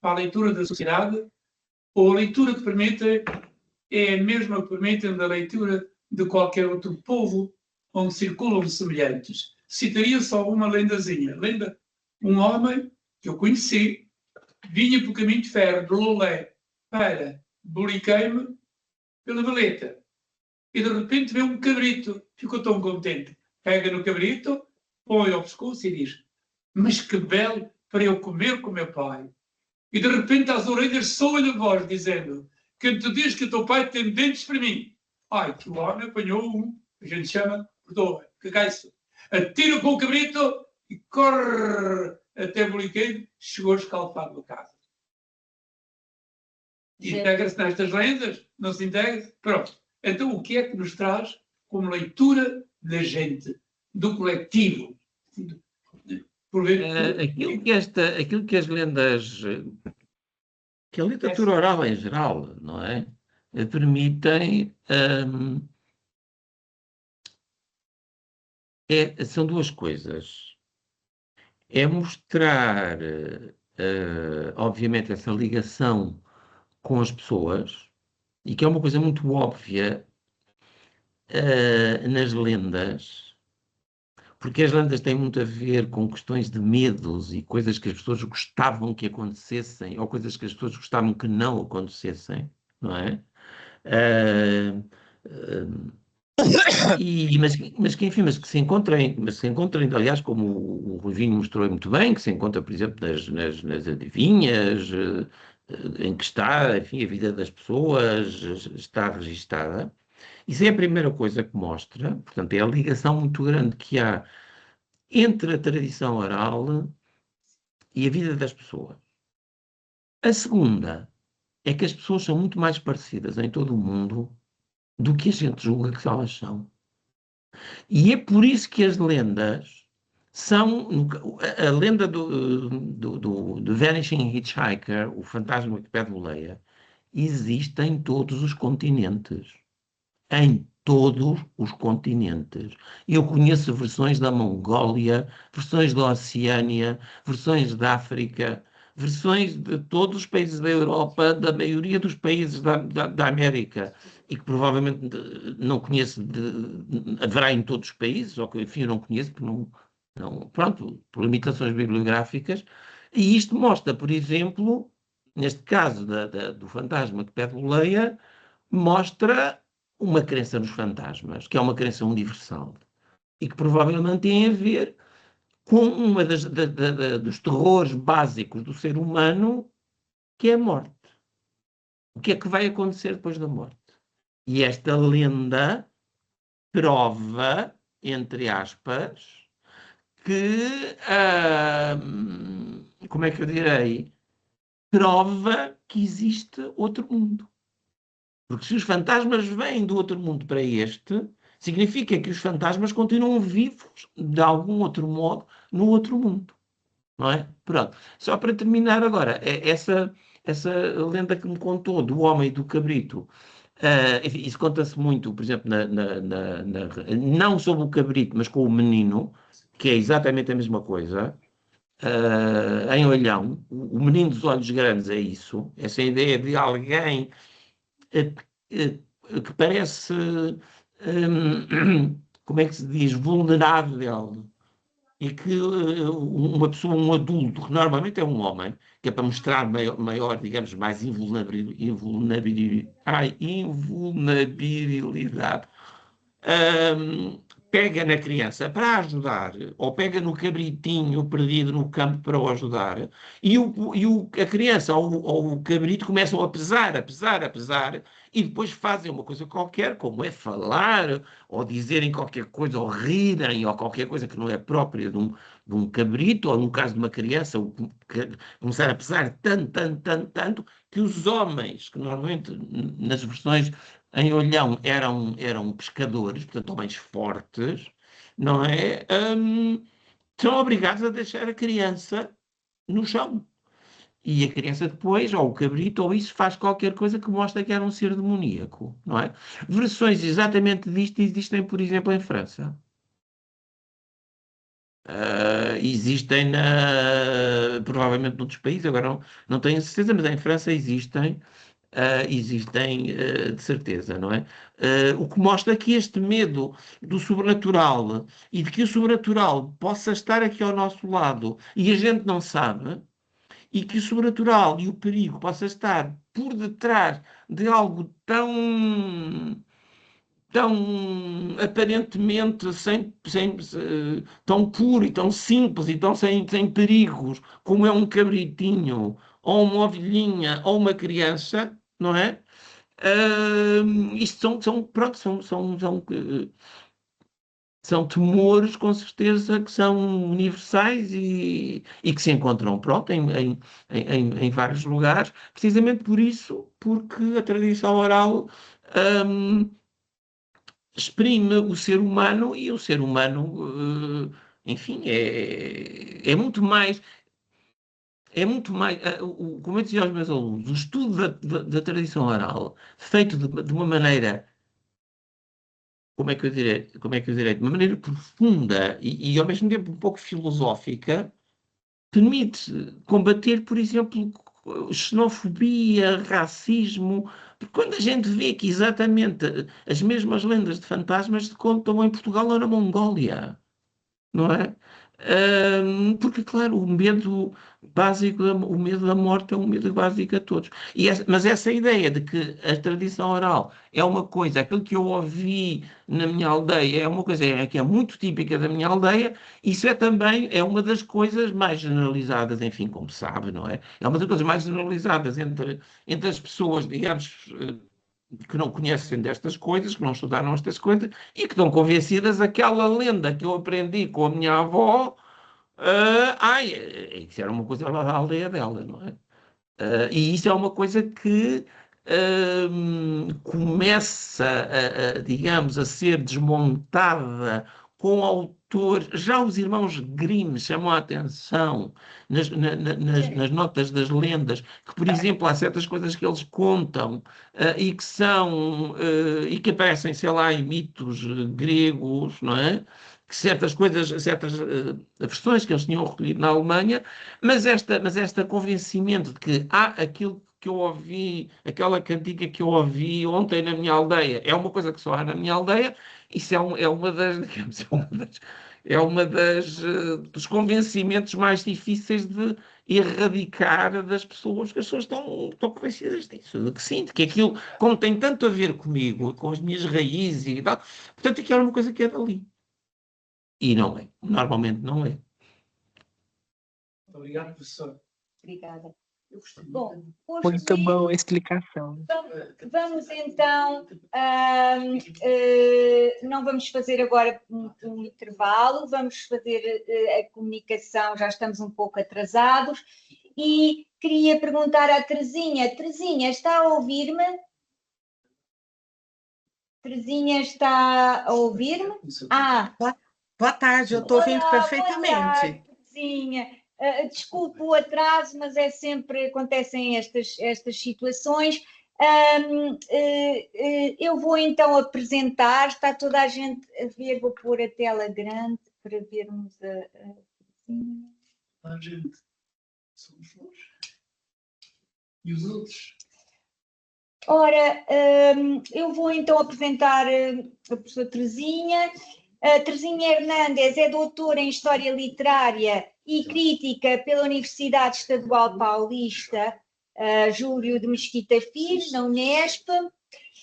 para a leitura da sociedade, ou a leitura que permite é a mesma que permite da leitura de qualquer outro povo onde circulam semelhantes. Citaria só uma lendazinha. Lenda, um homem que eu conheci, vinha pelo caminho de ferro de Lolé para Buriqueime pela Valeta. E de repente vê um cabrito. Ficou tão contente. Pega no cabrito, põe ao pescoço e diz: mas que belo para eu comer com meu pai. E de repente às orelhas soa-lhe a voz dizendo: quem te diz que o teu pai tem dentes para mim? Ai, que o homem apanhou um, a gente chama, perdoa, que caiço. Atira com o cabrito e corre até Boliqueiro, chegou escalfado a casa. Integra-se nestas lendas? Não se integra? Pronto. Então o que é que nos traz como leitura da gente, do coletivo? Aquilo que as lendas, que a literatura oral em geral, não é? Permitem, são duas coisas. É mostrar, obviamente, essa ligação com as pessoas, e que é uma coisa muito óbvia nas lendas, porque as lendas têm muito a ver com questões de medos e coisas que as pessoas gostavam que acontecessem, ou coisas que as pessoas gostavam que não acontecessem, não é? Mas que se encontrem, aliás, como o Ruivinho mostrou muito bem, que se encontra, por exemplo, nas adivinhas, em que está, enfim, a vida das pessoas está registada. Isso é a primeira coisa que mostra, portanto, é a ligação muito grande que há entre a tradição oral e a vida das pessoas. A segunda é que as pessoas são muito mais parecidas em todo o mundo do que a gente julga que elas são. E é por isso que as lendas são... A lenda do Vanishing Hitchhiker, o fantasma que pede boleia, existe em todos os continentes. Em todos os continentes. Eu conheço versões da Mongólia, versões da Oceânia, versões da África, versões de todos os países da Europa, da maioria dos países da América, e que provavelmente não conheço, haverá em todos os países, ou que, enfim, eu não conheço, porque pronto, por limitações bibliográficas, e isto mostra, por exemplo, neste caso do fantasma que pede boleia, mostra uma crença nos fantasmas, que é uma crença universal, e que provavelmente tem a ver com uma dos terrores básicos do ser humano, que é a morte. O que é que vai acontecer depois da morte? E esta lenda prova, entre aspas, que, como é que eu direi, prova que existe outro mundo. Porque se os fantasmas vêm do outro mundo para este, significa que os fantasmas continuam vivos, de algum outro modo, no outro mundo. Não é? Pronto. Só para terminar agora, essa lenda que me contou do homem e do cabrito, enfim, isso conta-se muito, por exemplo, não sobre o cabrito, mas com o menino, que é exatamente a mesma coisa. Em Olhão, o menino dos olhos grandes é isso, essa ideia de alguém que parece, como é que se diz, vulnerável, e que uma pessoa, um adulto, que normalmente é um homem, que é para mostrar maior, digamos, mais invulnerabilidade, pega na criança para ajudar, ou pega no cabritinho perdido no campo para o ajudar, a criança ou o cabrito começam a pesar, e depois fazem uma coisa qualquer, como é falar, ou dizerem qualquer coisa, ou rirem, ou qualquer coisa que não é própria de um cabrito, ou no caso de uma criança, começar a pesar tanto, que os homens, que normalmente nas versões em Olhão eram pescadores, portanto homens fortes, não é? São obrigados a deixar a criança no chão. E a criança depois, ou o cabrito, ou isso, faz qualquer coisa que mostra que era um ser demoníaco, não é? Versões exatamente disto existem, por exemplo, em França. Existem, provavelmente noutros países, agora não tenho certeza, mas em França existem, de certeza, não é? O que mostra que este medo do sobrenatural e de que o sobrenatural possa estar aqui ao nosso lado e a gente não sabe, e que o sobrenatural e o perigo possa estar por detrás de algo tão aparentemente tão puro e tão simples e tão sem perigos, como é um cabritinho, ou uma ovelhinha, ou uma criança, não é? Isto pronto, são temores, com certeza, que são universais e que se encontram, pronto, em vários lugares, precisamente por isso, porque a tradição oral, hum, exprime o ser humano e o ser humano, enfim, como eu dizia aos meus alunos, o estudo da tradição oral, feito de uma maneira, como é que eu direi, de uma maneira profunda e ao mesmo tempo um pouco filosófica, permite combater, por exemplo, xenofobia, racismo, porque quando a gente vê que exatamente as mesmas lendas de fantasmas se contam em Portugal ou na Mongólia, não é? Porque, claro, o medo básico, o medo da morte é um medo básico a todos. Mas essa ideia de que a tradição oral é uma coisa, aquilo que eu ouvi na minha aldeia é uma coisa que é muito típica da minha aldeia, isso é uma das coisas mais generalizadas, enfim, como sabe, não é? É uma das coisas mais generalizadas entre as pessoas, digamos, que não conhecem destas coisas, que não estudaram estas coisas e que estão convencidas aquela lenda que eu aprendi com a minha avó, isso era uma coisa lá da aldeia dela, não é? E isso é uma coisa que começa, digamos, a ser desmontada com autores. Já os irmãos Grimm chamam a atenção nas notas das lendas, que, por exemplo, há certas coisas que eles contam e que e que aparecem, sei lá, em mitos gregos, não é? Que certas coisas, certas versões que eles tinham recolhido na Alemanha, mas este convencimento de que aquilo que eu ouvi, aquela cantiga que eu ouvi ontem na minha aldeia, é uma coisa que só há na minha aldeia, isso é uma das, digamos, dos convencimentos mais difíceis de erradicar das pessoas, que as pessoas estão convencidas disso, de que sim, de que aquilo, como tem tanto a ver comigo, com as minhas raízes e tal, portanto, aquilo é uma coisa que é dali. E não é, normalmente não é. Obrigado, professor. Obrigada. Eu gostei. Bom, Muito boa a explicação. vamos então, não vamos fazer agora um intervalo, vamos fazer a comunicação, já estamos um pouco atrasados, e queria perguntar à Terezinha. Terezinha, está a ouvir-me? Terezinha, está a ouvir-me? Boa tarde, eu estou ouvindo perfeitamente. Boa tarde, Terezinha. Desculpe o atraso, mas acontecem estas situações. Eu vou então apresentar, está toda a gente a ver, vou pôr a tela grande para vermos A gente somos nós. E os outros? Ora, eu vou então apresentar a professora Terezinha. A Terezinha Hernandes é doutora em História Literária e Crítica pela Universidade Estadual Paulista Júlio de Mesquita Filho, na Unesp.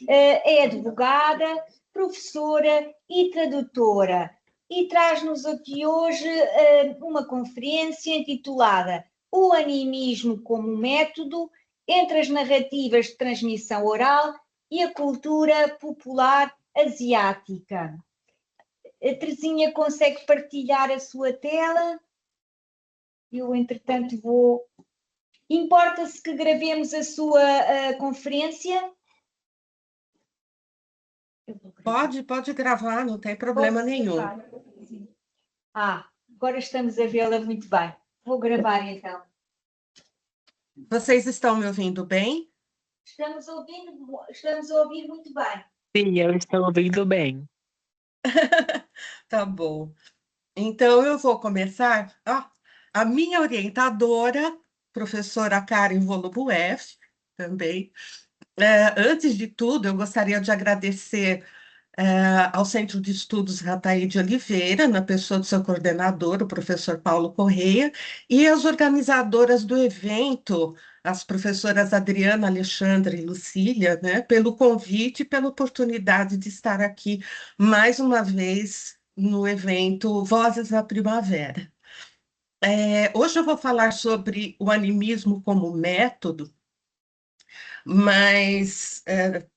É advogada, professora e tradutora. E traz-nos aqui hoje uma conferência intitulada O Animismo como Método entre as narrativas de transmissão oral e a cultura popular asiática. A Terezinha consegue partilhar a sua tela? Eu, entretanto, vou... Importa-se que gravemos a sua conferência? Pode gravar, não tem problema nenhum. Agora estamos a vê-la muito bem. Vou gravar então. Vocês estão me ouvindo bem? Estamos a ouvir muito bem. Sim, eu estou ouvindo bem. Tá bom. Então, eu vou começar. a minha orientadora, professora Karen Volobuev, também. Antes de tudo, eu gostaria de agradecer ao Centro de Estudos Rataí de Oliveira, na pessoa do seu coordenador, o professor Paulo Correia, e as organizadoras do evento, as professoras Adriana, Alexandra e Lucília, né, pelo convite e pela oportunidade de estar aqui mais uma vez no evento Vozes da Primavera. Hoje eu vou falar sobre o animismo como método, mas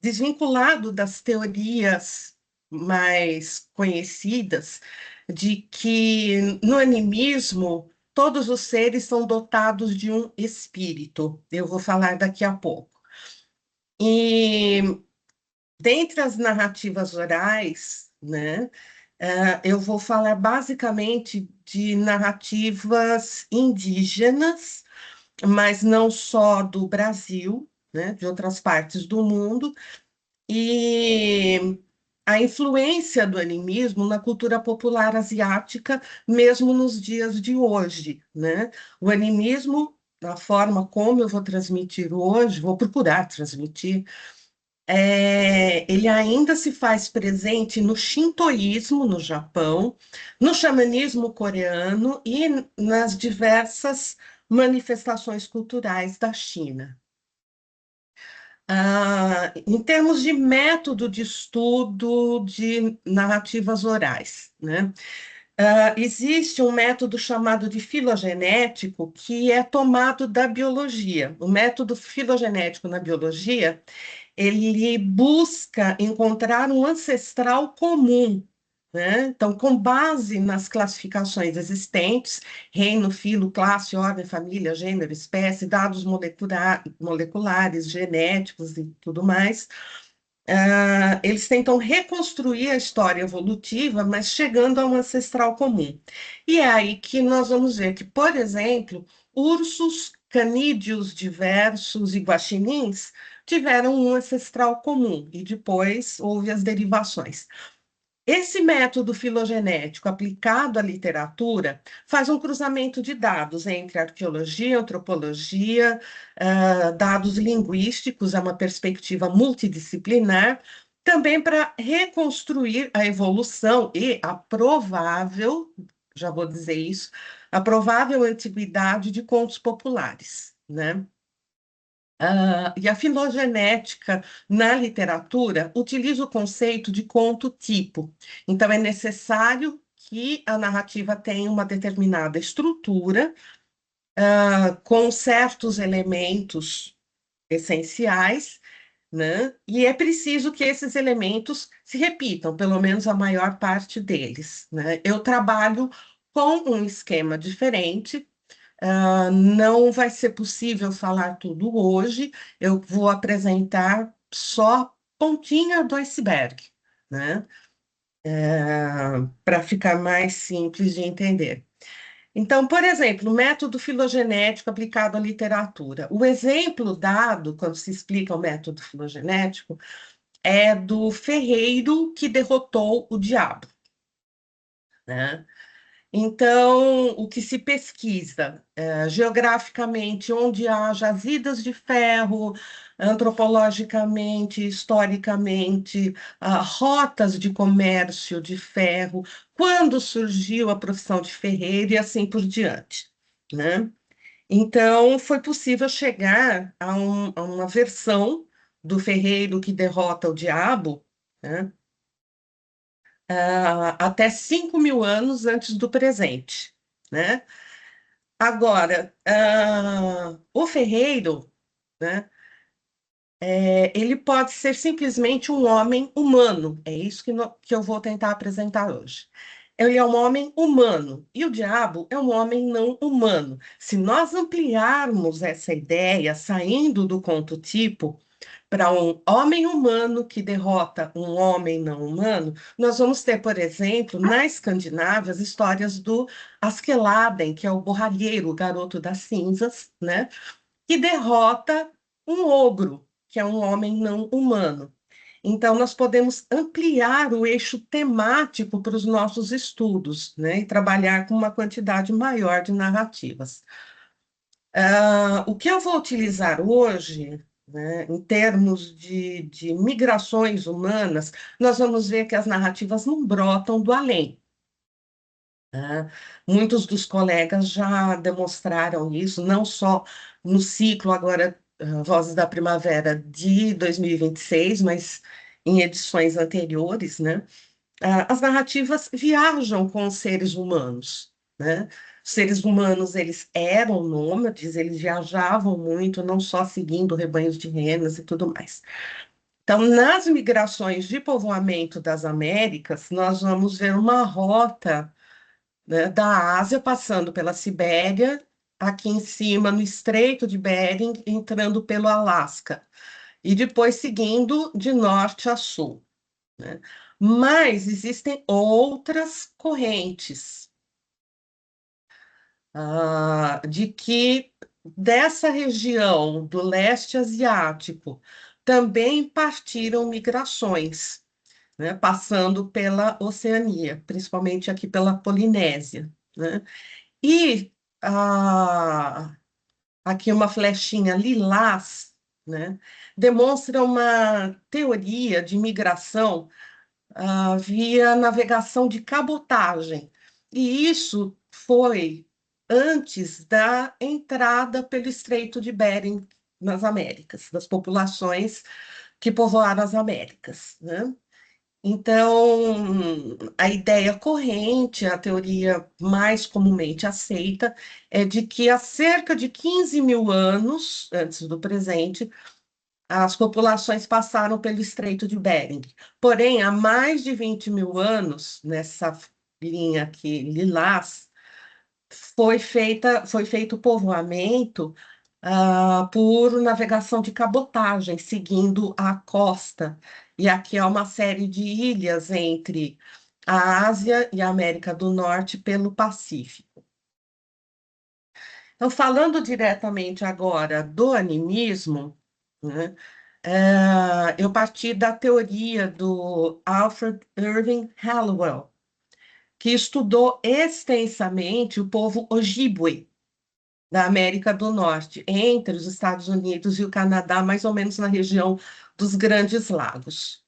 desvinculado das teorias mais conhecidas de que no animismo todos os seres são dotados de um espírito. Eu vou falar daqui a pouco. E dentre as narrativas orais, né, eu vou falar basicamente de narrativas indígenas, mas não só do Brasil, né, de outras partes do mundo, e a influência do animismo na cultura popular asiática, mesmo nos dias de hoje, né? O animismo, da forma como eu vou transmitir hoje, vou procurar transmitir, ele ainda se faz presente no shintoísmo, no Japão, no xamanismo coreano e nas diversas manifestações culturais da China. Em termos de método de estudo de narrativas orais, né? Existe um método chamado de filogenético que é tomado da biologia. O método filogenético na biologia, ele busca encontrar um ancestral comum, né? Então, com base nas classificações existentes, reino, filo, classe, ordem, família, gênero, espécie, dados moleculares, genéticos e tudo mais, eles tentam reconstruir a história evolutiva, mas chegando a um ancestral comum. E é aí que nós vamos ver que, por exemplo, ursos, canídeos diversos e guaxinins tiveram um ancestral comum, e depois houve as derivações. Esse método filogenético aplicado à literatura faz um cruzamento de dados entre arqueologia, antropologia, dados linguísticos, é uma perspectiva multidisciplinar, também para reconstruir a evolução e a provável, já vou dizer isso, a provável antiguidade de contos populares, né? E a filogenética na literatura utiliza o conceito de conto-tipo. Então, é necessário que a narrativa tenha uma determinada estrutura, com certos elementos essenciais, né? E é preciso que esses elementos se repitam, pelo menos a maior parte deles, né? Eu trabalho com um esquema diferente. Não vai ser possível falar tudo hoje, eu vou apresentar só pontinha do iceberg, né? Para ficar mais simples de entender. Então, por exemplo, o método filogenético aplicado à literatura. O exemplo dado, quando se explica o método filogenético, é do ferreiro que derrotou o diabo, né? Então, o que se pesquisa geograficamente, onde há jazidas de ferro, antropologicamente, historicamente, rotas de comércio de ferro, quando surgiu a profissão de ferreiro e assim por diante, né? Então, foi possível chegar a uma versão do ferreiro que derrota o diabo, né? Até 5.000 anos antes do presente, né? Agora, o ferreiro, né, ele pode ser simplesmente um homem humano, é isso que eu vou tentar apresentar hoje. Ele é um homem humano, e o diabo é um homem não humano. Se nós ampliarmos essa ideia, saindo do conto-tipo, para um homem humano que derrota um homem não humano, nós vamos ter, por exemplo, na Escandinávia, as histórias do Askeladden, que é o borralheiro, o garoto das cinzas, né? Que derrota um ogro, que é um homem não humano. Então, nós podemos ampliar o eixo temático para os nossos estudos, né, e trabalhar com uma quantidade maior de narrativas. O que eu vou utilizar hoje, né, em termos de migrações humanas, nós vamos ver que as narrativas não brotam do além, né? Muitos dos colegas já demonstraram isso, não só no ciclo agora, Vozes da Primavera de 2026, mas em edições anteriores, né? As narrativas viajam com os seres humanos, né? Os seres humanos, eles eram nômades, eles viajavam muito, não só seguindo rebanhos de renas e tudo mais. Então, nas migrações de povoamento das Américas, nós vamos ver uma rota, né, da Ásia, passando pela Sibéria, aqui em cima no Estreito de Bering, entrando pelo Alasca, e depois seguindo de norte a sul, né? Mas existem outras correntes, de que dessa região do leste asiático também partiram migrações, né, passando pela Oceania, principalmente aqui pela Polinésia, né? E aqui uma flechinha lilás, né, demonstra uma teoria de migração via navegação de cabotagem. E isso foi antes da entrada pelo Estreito de Bering nas Américas, das populações que povoaram as Américas, né? Então, a ideia corrente, a teoria mais comumente aceita, é de que há cerca de 15 mil anos antes do presente, as populações passaram pelo Estreito de Bering. Porém, há mais de 20 mil anos, nessa linha aqui, lilás, foi feito o povoamento por navegação de cabotagem, seguindo a costa. E aqui há uma série de ilhas entre a Ásia e a América do Norte pelo Pacífico. Então, falando diretamente agora do animismo, né, eu parti da teoria do Alfred Irving Hallowell, que estudou extensamente o povo Ojibwe, da América do Norte, entre os Estados Unidos e o Canadá, mais ou menos na região dos Grandes Lagos.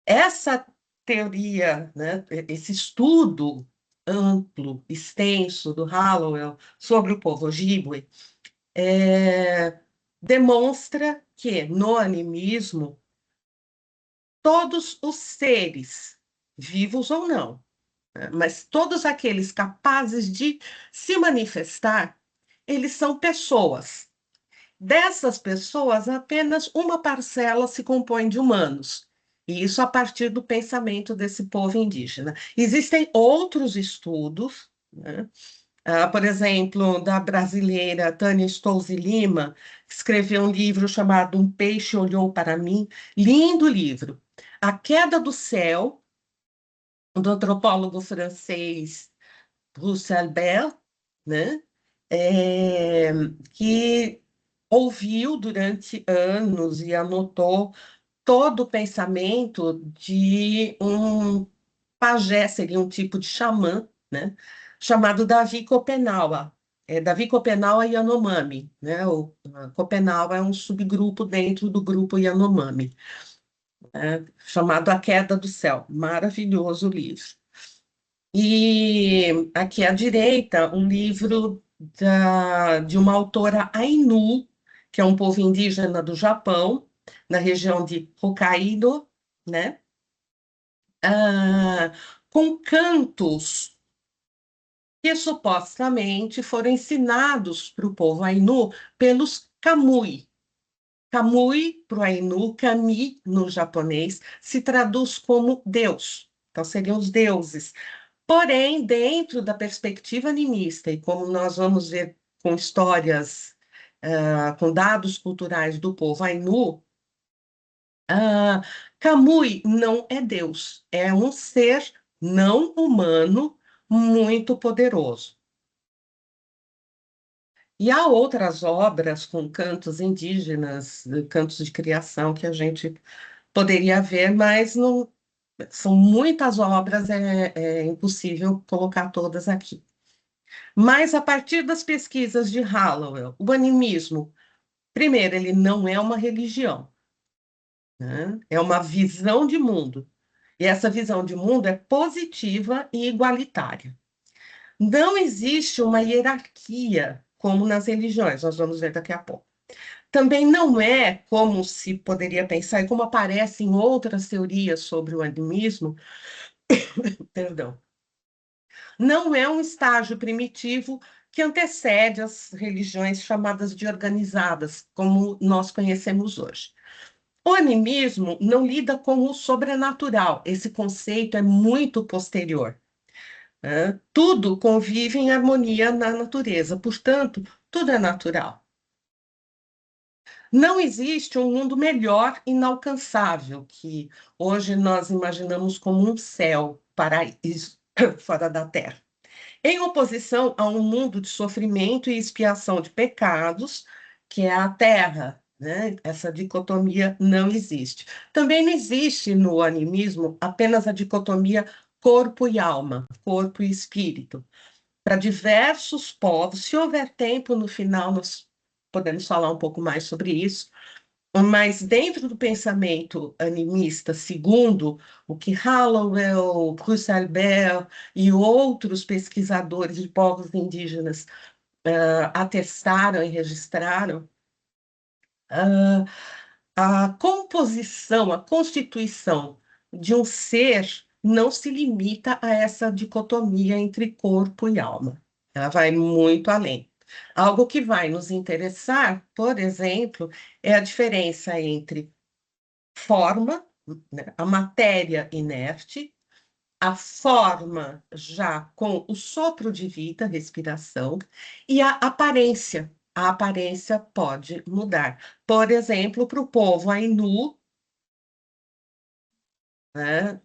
Essa teoria, né, esse estudo amplo, extenso do Hallowell sobre o povo Ojibwe, demonstra que no animismo todos os seres, vivos ou não, né, mas todos aqueles capazes de se manifestar, eles são pessoas. Dessas pessoas, apenas uma parcela se compõe de humanos. E isso a partir do pensamento desse povo indígena. Existem outros estudos, né? Por exemplo, da brasileira Tânia Stolze Lima, que escreveu um livro chamado Um Peixe Olhou para Mim, lindo livro. A Queda do Céu, do antropólogo francês Russell Bell, né? É, que ouviu durante anos e anotou todo o pensamento de um pajé, seria um tipo de xamã, né? Chamado Davi Copenaua. Davi Copenaua Yanomami, né? O Copenaua é um subgrupo dentro do grupo Yanomami, né? Chamado A Queda do Céu. Maravilhoso livro. E aqui à direita, um livro de uma autora Ainu, que é um povo indígena do Japão, na região de Hokkaido, né? Com cantos que supostamente foram ensinados para o povo Ainu pelos Kamui. Kamui, para o Ainu, Kami, no japonês, se traduz como Deus. Então, seriam os deuses. Porém, dentro da perspectiva animista, e como nós vamos ver com histórias, com dados culturais do povo Ainu, Kamui não é Deus, é um ser não humano muito poderoso. E há outras obras com cantos indígenas, cantos de criação que a gente poderia ver, mas não, são muitas obras, é impossível colocar todas aqui. Mas a partir das pesquisas de Hallowell, o animismo, primeiro, ele não é uma religião, né? É uma visão de mundo. E essa visão de mundo é positiva e igualitária. Não existe uma hierarquia como nas religiões, nós vamos ver daqui a pouco. Também não é como se poderia pensar, e como aparece em outras teorias sobre o animismo, perdão, não é um estágio primitivo que antecede as religiões chamadas de organizadas, como nós conhecemos hoje. O animismo não lida com o sobrenatural, esse conceito é muito posterior, né? Tudo convive em harmonia na natureza, portanto, tudo é natural. Não existe um mundo melhor, inalcançável, que hoje nós imaginamos como um céu, paraíso, fora da Terra. Em oposição a um mundo de sofrimento e expiação de pecados, que é a Terra, né? Essa dicotomia não existe. Também não existe no animismo apenas a dicotomia corpo e alma, corpo e espírito. Para diversos povos, se houver tempo no final, nós podemos falar um pouco mais sobre isso, mas dentro do pensamento animista, segundo o que Hallowell, Bruce Albert e outros pesquisadores de povos indígenas atestaram e registraram, a composição, a constituição de um ser não se limita a essa dicotomia entre corpo e alma. Ela vai muito além. Algo que vai nos interessar, por exemplo, é a diferença entre forma, né, a matéria inerte, a forma já com o sopro de vida, respiração, e a aparência. A aparência pode mudar. Por exemplo, para o povo Ainu, né,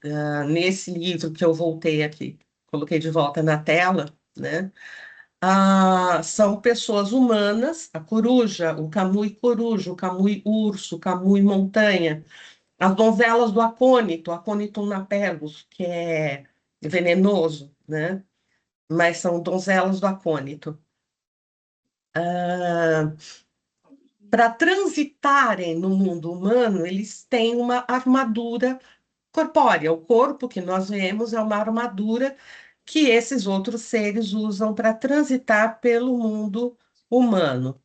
nesse livro que eu voltei aqui, coloquei de volta na tela, né, são pessoas humanas, a coruja, o camui coruja, o camui urso, o camui montanha, as donzelas do acônito, Acônitum napellus, que é venenoso, né? Mas são donzelas do acônito. Para transitarem no mundo humano, eles têm uma armadura corpórea. O corpo que nós vemos é uma armadura que esses outros seres usam para transitar pelo mundo humano.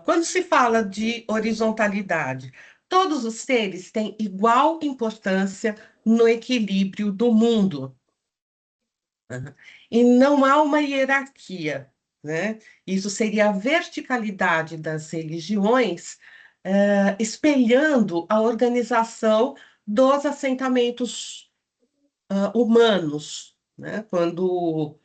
Quando se fala de horizontalidade, todos os seres têm igual importância no equilíbrio do mundo. Uhum. E não há uma hierarquia, né? Isso seria a verticalidade das religiões, espelhando a organização dos assentamentos, humanos, né? Quando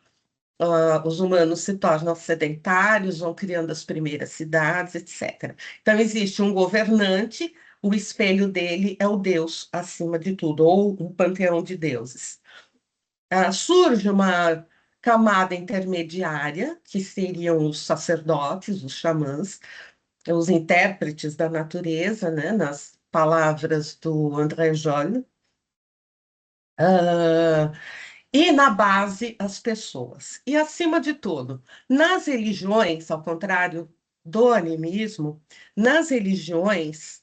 os humanos se tornam sedentários, vão criando as primeiras cidades, etc. Então, existe um governante, o espelho dele é o Deus acima de tudo, ou um panteão de deuses. Surge uma camada intermediária, que seriam os sacerdotes, os xamãs, os intérpretes da natureza, né, nas palavras do André Gide. E na base, as pessoas. E, acima de tudo, nas religiões, ao contrário do animismo, nas religiões,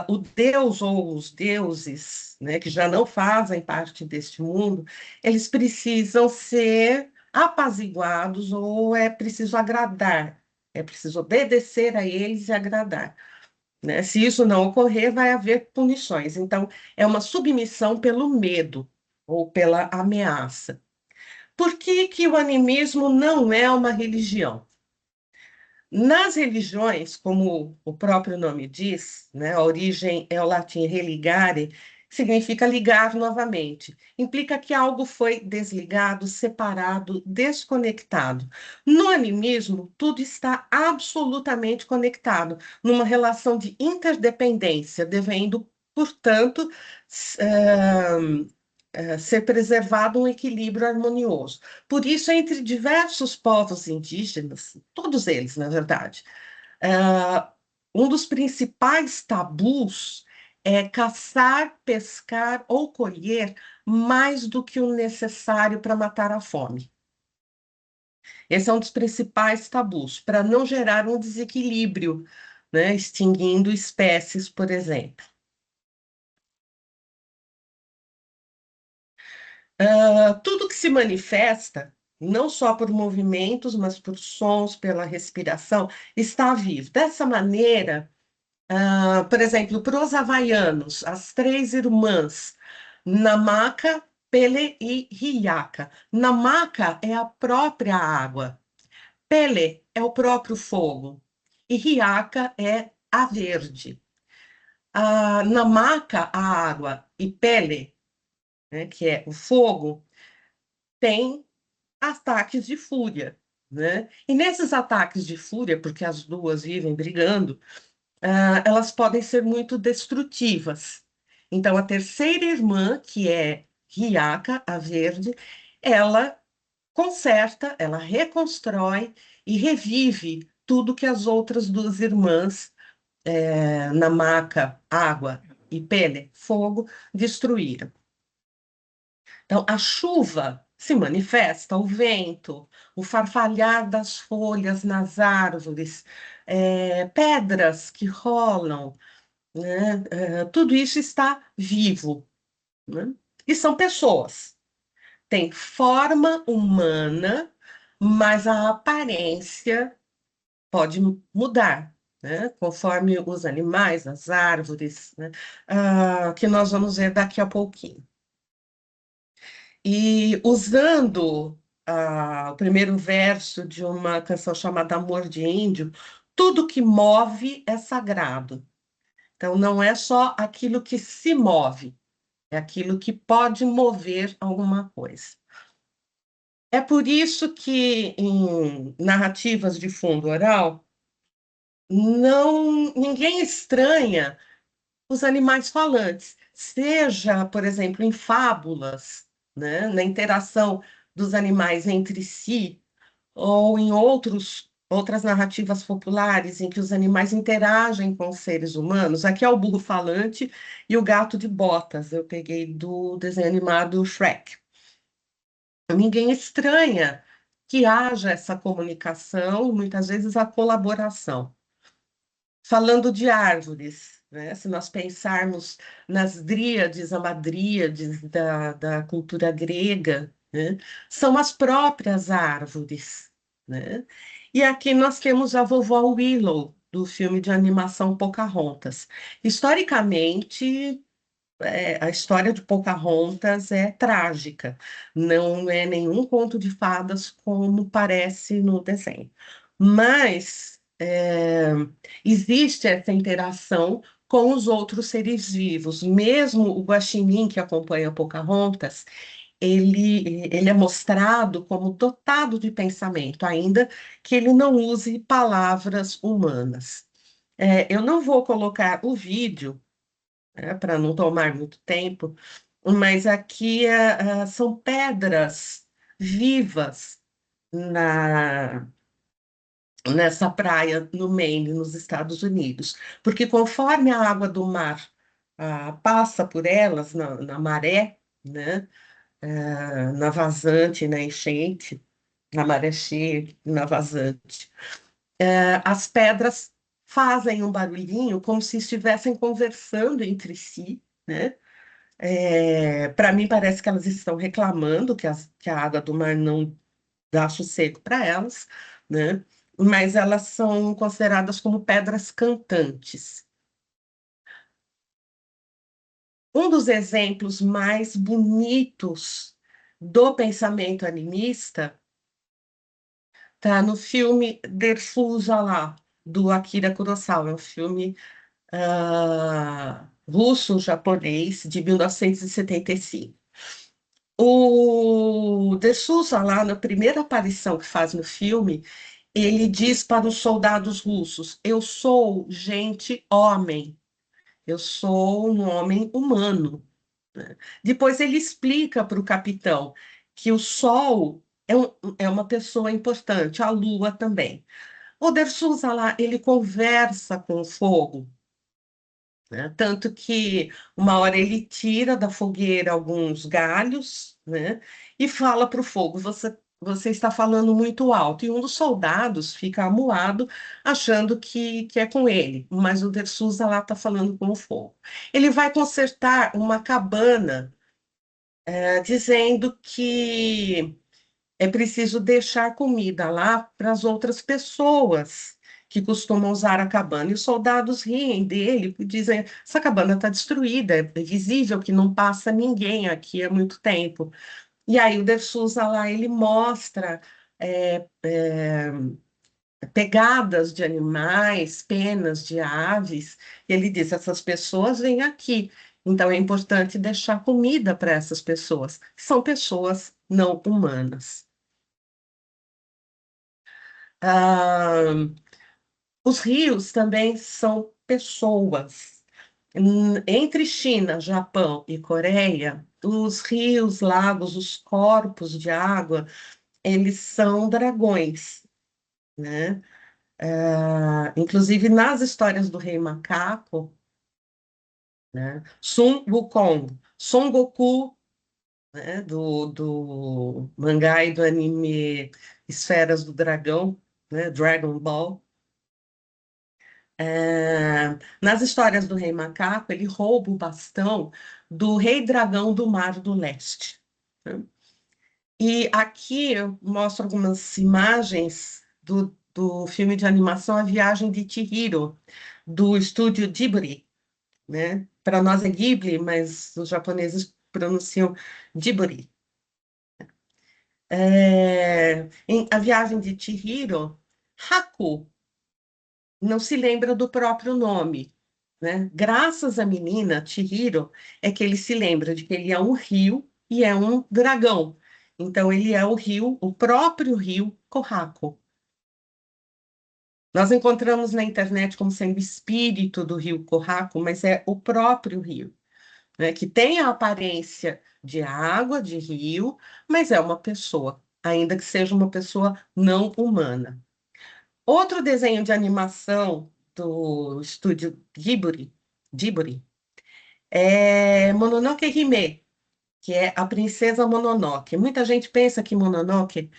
o Deus ou os deuses, né, que já não fazem parte deste mundo, eles precisam ser apaziguados ou é preciso agradar, é preciso obedecer a eles e agradar, né? Se isso não ocorrer, vai haver punições. Então, é uma submissão pelo medo ou pela ameaça. Por que que o animismo não é uma religião? Nas religiões, como o próprio nome diz, né, a origem é o latim religare, significa ligar novamente. Implica que algo foi desligado, separado, desconectado. No animismo, tudo está absolutamente conectado, numa relação de interdependência, devendo, portanto, ser preservado um equilíbrio harmonioso. Por isso, entre diversos povos indígenas, todos eles, na verdade, um dos principais tabus é caçar, pescar ou colher mais do que o necessário para matar a fome. Esse é um dos principais tabus, para não gerar um desequilíbrio, né, extinguindo espécies, por exemplo. Tudo que se manifesta, não só por movimentos, mas por sons, pela respiração, está vivo. Dessa maneira, por exemplo, para os havaianos, as três irmãs, Namaka, Pele e Hiaka. Namaka é a própria água, Pele é o próprio fogo e Hiaka é a verde. Namaka, a água, e Pele, né, que é o fogo, tem ataques de fúria, né? E nesses ataques de fúria, porque as duas vivem brigando, elas podem ser muito destrutivas. Então, a terceira irmã, que é Riaka, a verde, ela conserta, ela reconstrói e revive tudo que as outras duas irmãs, Namaka, água, e Pele, fogo, destruíram. Então, a chuva se manifesta, o vento, o farfalhar das folhas nas árvores, pedras que rolam, né? Tudo isso está vivo, né? E são pessoas. Tem forma humana, mas a aparência pode mudar, né? Conforme os animais, as árvores, né? Que nós vamos ver daqui a pouquinho. E usando o primeiro verso de uma canção chamada Amor de Índio, tudo que move é sagrado. Então, não é só aquilo que se move, é aquilo que pode mover alguma coisa. É por isso que em narrativas de fundo oral, ninguém estranha os animais falantes, seja, por exemplo, em fábulas, né, na interação dos animais entre si, ou em outras narrativas populares em que os animais interagem com os seres humanos. Aqui é o burro falante e o gato de botas, eu peguei do desenho animado Shrek. Ninguém estranha que haja essa comunicação, muitas vezes a colaboração. Falando de árvores, né? Se nós pensarmos nas dríades, amadríades da cultura grega, né? São as próprias árvores, né? E aqui nós temos a vovó Willow, do filme de animação Pocahontas. Historicamente, a história de Pocahontas é trágica, não é nenhum conto de fadas como parece no desenho. Mas existe essa interação com os outros seres vivos. Mesmo o guaxinim que acompanha Pocahontas, ele é mostrado como dotado de pensamento, ainda que ele não use palavras humanas. Eu não vou colocar o vídeo, para não tomar muito tempo, mas aqui são pedras vivas nessa praia no Maine, nos Estados Unidos, porque conforme a água do mar passa por elas na maré, né, na vazante, na enchente, na maré cheia, na vazante, as pedras fazem um barulhinho como se estivessem conversando entre si, né? Para mim parece que elas estão reclamando que a água do mar não dá sossego para elas, né? Mas elas são consideradas como pedras cantantes. Um dos exemplos mais bonitos do pensamento animista está no filme Derfusa lá, do Akira Kurosawa. É um filme russo-japonês de 1975. O De Souza, lá na primeira aparição que faz no filme, ele diz para os soldados russos: eu sou gente homem, eu sou um homem humano, né? Depois ele explica para o capitão que o Sol é uma pessoa importante, a Lua também. O Der Souza lá, ele conversa com o fogo, né? Tanto que uma hora ele tira da fogueira alguns galhos, né? E fala para o fogo: você está falando muito alto. E um dos soldados fica amuado, achando que é com ele, mas o Der Souza lá está falando com o fogo. Ele vai consertar uma cabana, dizendo que é preciso deixar comida lá para as outras pessoas que costumam usar a cabana. E os soldados riem dele, e dizem: essa cabana está destruída, é visível que não passa ninguém aqui há muito tempo. E aí o De Souza lá, ele mostra é, é, pegadas de animais, penas de aves, e ele diz: essas pessoas vêm aqui, então é importante deixar comida para essas pessoas. São pessoas não humanas. Ah, os rios também são pessoas. Entre China, Japão e Coreia, os rios, lagos, os corpos de água, eles são dragões, né? Inclusive nas histórias do Rei Macaco, né? Sun Wukong, Son Goku, né? Do mangá e do anime Esferas do Dragão, né? Dragon Ball. Nas histórias do Rei Macaco, ele rouba o bastão do Rei Dragão do Mar do Leste, né? E aqui eu mostro algumas imagens do filme de animação A Viagem de Chihiro, do estúdio Ghibli, né? Para nós é Ghibli, mas os japoneses pronunciam Ghibli. Em A Viagem de Chihiro, Haku não se lembra do próprio nome, né? Graças à menina Chihiro, é que ele se lembra de que ele é um rio e é um dragão. Então, ele é o rio, o próprio rio Kohaku. Nós encontramos na internet como sendo espírito do rio Kohaku, mas é o próprio rio, né? Que tem a aparência de água, de rio, mas é uma pessoa, ainda que seja uma pessoa não humana. Outro desenho de animação do estúdio Ghibli é Mononoke Hime, que é a Princesa Mononoke. Muita gente pensa que Mononoke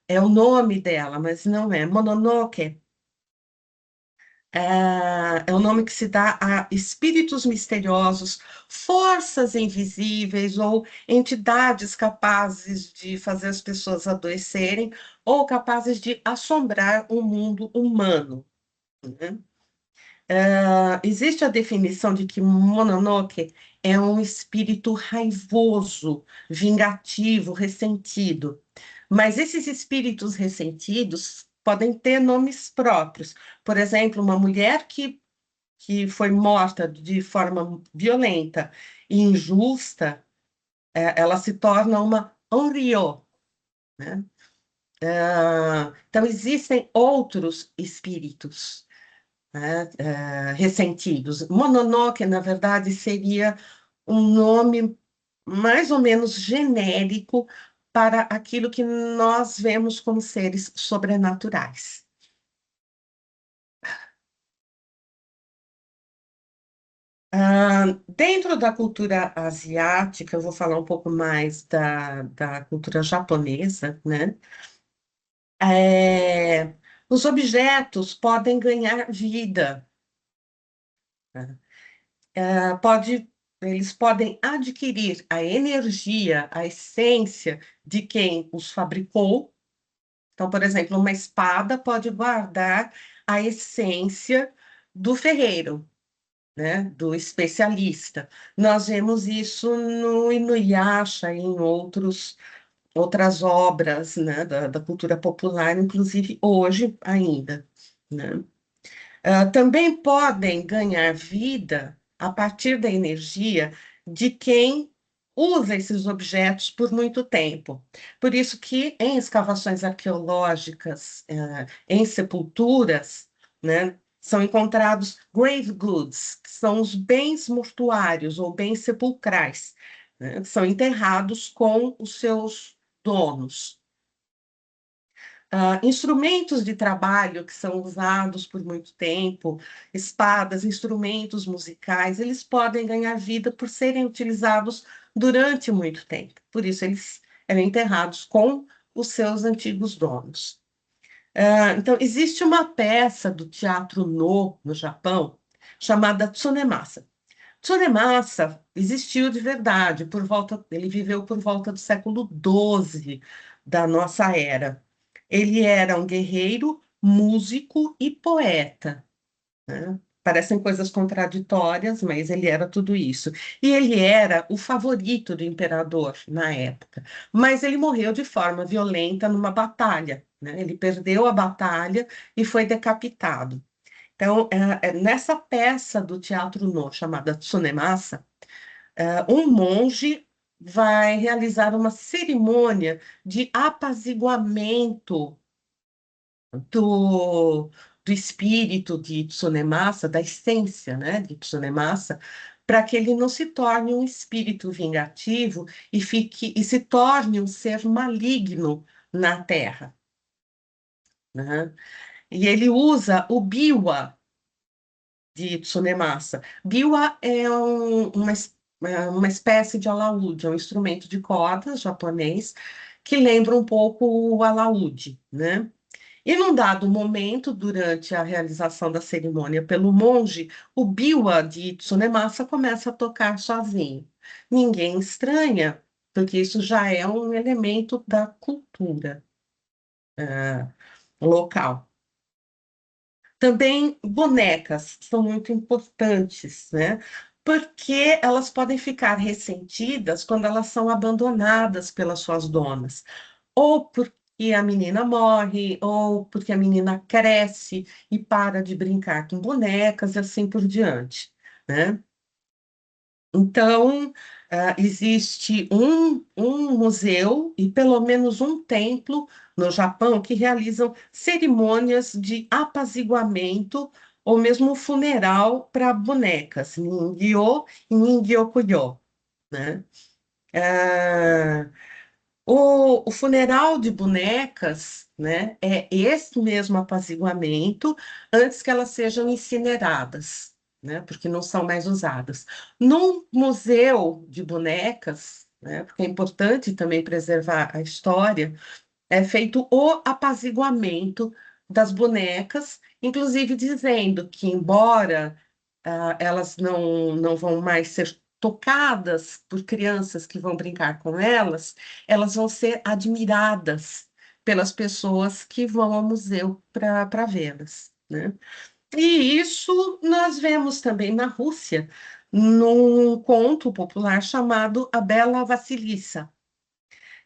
é o nome dela, mas não é. Mononoke é o nome que se dá a espíritos misteriosos, forças invisíveis ou entidades capazes de fazer as pessoas adoecerem ou capazes de assombrar o mundo humano, né? Existe a definição de que Mononoke é um espírito raivoso, vingativo, ressentido. Mas esses espíritos ressentidos podem ter nomes próprios. Por exemplo, uma mulher que foi morta de forma violenta e injusta, ela se torna uma Onryo, né? Então, existem outros espíritos, né, ressentidos. Mononoke, na verdade, seria um nome mais ou menos genérico para aquilo que nós vemos como seres sobrenaturais. Dentro da cultura asiática, eu vou falar um pouco mais da cultura japonesa, né? Os objetos podem ganhar vida, né? Eles podem adquirir a energia, a essência de quem os fabricou. Então, por exemplo, uma espada pode guardar a essência do ferreiro, né, do especialista. Nós vemos isso no Inuyasha e em outras obras, né, da cultura popular, inclusive hoje ainda, né? Também podem ganhar vida a partir da energia de quem usa esses objetos por muito tempo. Por isso que em escavações arqueológicas, em sepulturas, né, são encontrados grave goods, que são os bens mortuários ou bens sepulcrais, né? São enterrados com os seus donos. Instrumentos de trabalho que são usados por muito tempo, espadas, instrumentos musicais, eles podem ganhar vida por serem utilizados durante muito tempo. Por isso, eles eram enterrados com os seus antigos donos. Então, existe uma peça do teatro no Japão, chamada Tsunemasa. Tsunemasa existiu de verdade, ele viveu por volta do século XII da nossa era. Ele era um guerreiro, músico e poeta, né? Parecem coisas contraditórias, mas ele era tudo isso. E ele era o favorito do imperador na época. Mas ele morreu de forma violenta numa batalha, né? Ele perdeu a batalha e foi decapitado. Então, nessa peça do Teatro No, chamada Tsunemasa, um monge vai realizar uma cerimônia de apaziguamento do espírito de Tsunemasa, da essência, né, de Tsunemasa, para que ele não se torne um espírito vingativo e se torne um ser maligno na Terra, né? E ele usa o biwa de Tsunemasa. Biwa é uma espécie de alaúde, é um instrumento de cordas japonês que lembra um pouco o alaúde, né? E num dado momento, durante a realização da cerimônia pelo monge, o biwa de Tsunemasa começa a tocar sozinho. Ninguém estranha, porque isso já é um elemento da cultura local. Também bonecas são muito importantes, né? Porque elas podem ficar ressentidas quando elas são abandonadas pelas suas donas, ou porque a menina morre, ou porque a menina cresce e para de brincar com bonecas e assim por diante, né? Então, existe um museu e pelo menos um templo no Japão que realizam cerimônias de apaziguamento ou mesmo funeral para bonecas, Ningyo e Ningyokuyo, né? Ah, o funeral de bonecas, né, é esse mesmo apaziguamento antes que elas sejam incineradas, né, porque não são mais usadas. Num museu de bonecas, né, porque é importante também preservar a história, é feito o apaziguamento das bonecas, inclusive dizendo que, embora elas não vão mais ser tocadas por crianças que vão brincar com elas, elas vão ser admiradas pelas pessoas que vão ao museu para vê-las, né? E isso nós vemos também na Rússia, num conto popular chamado A Bela Vassilissa,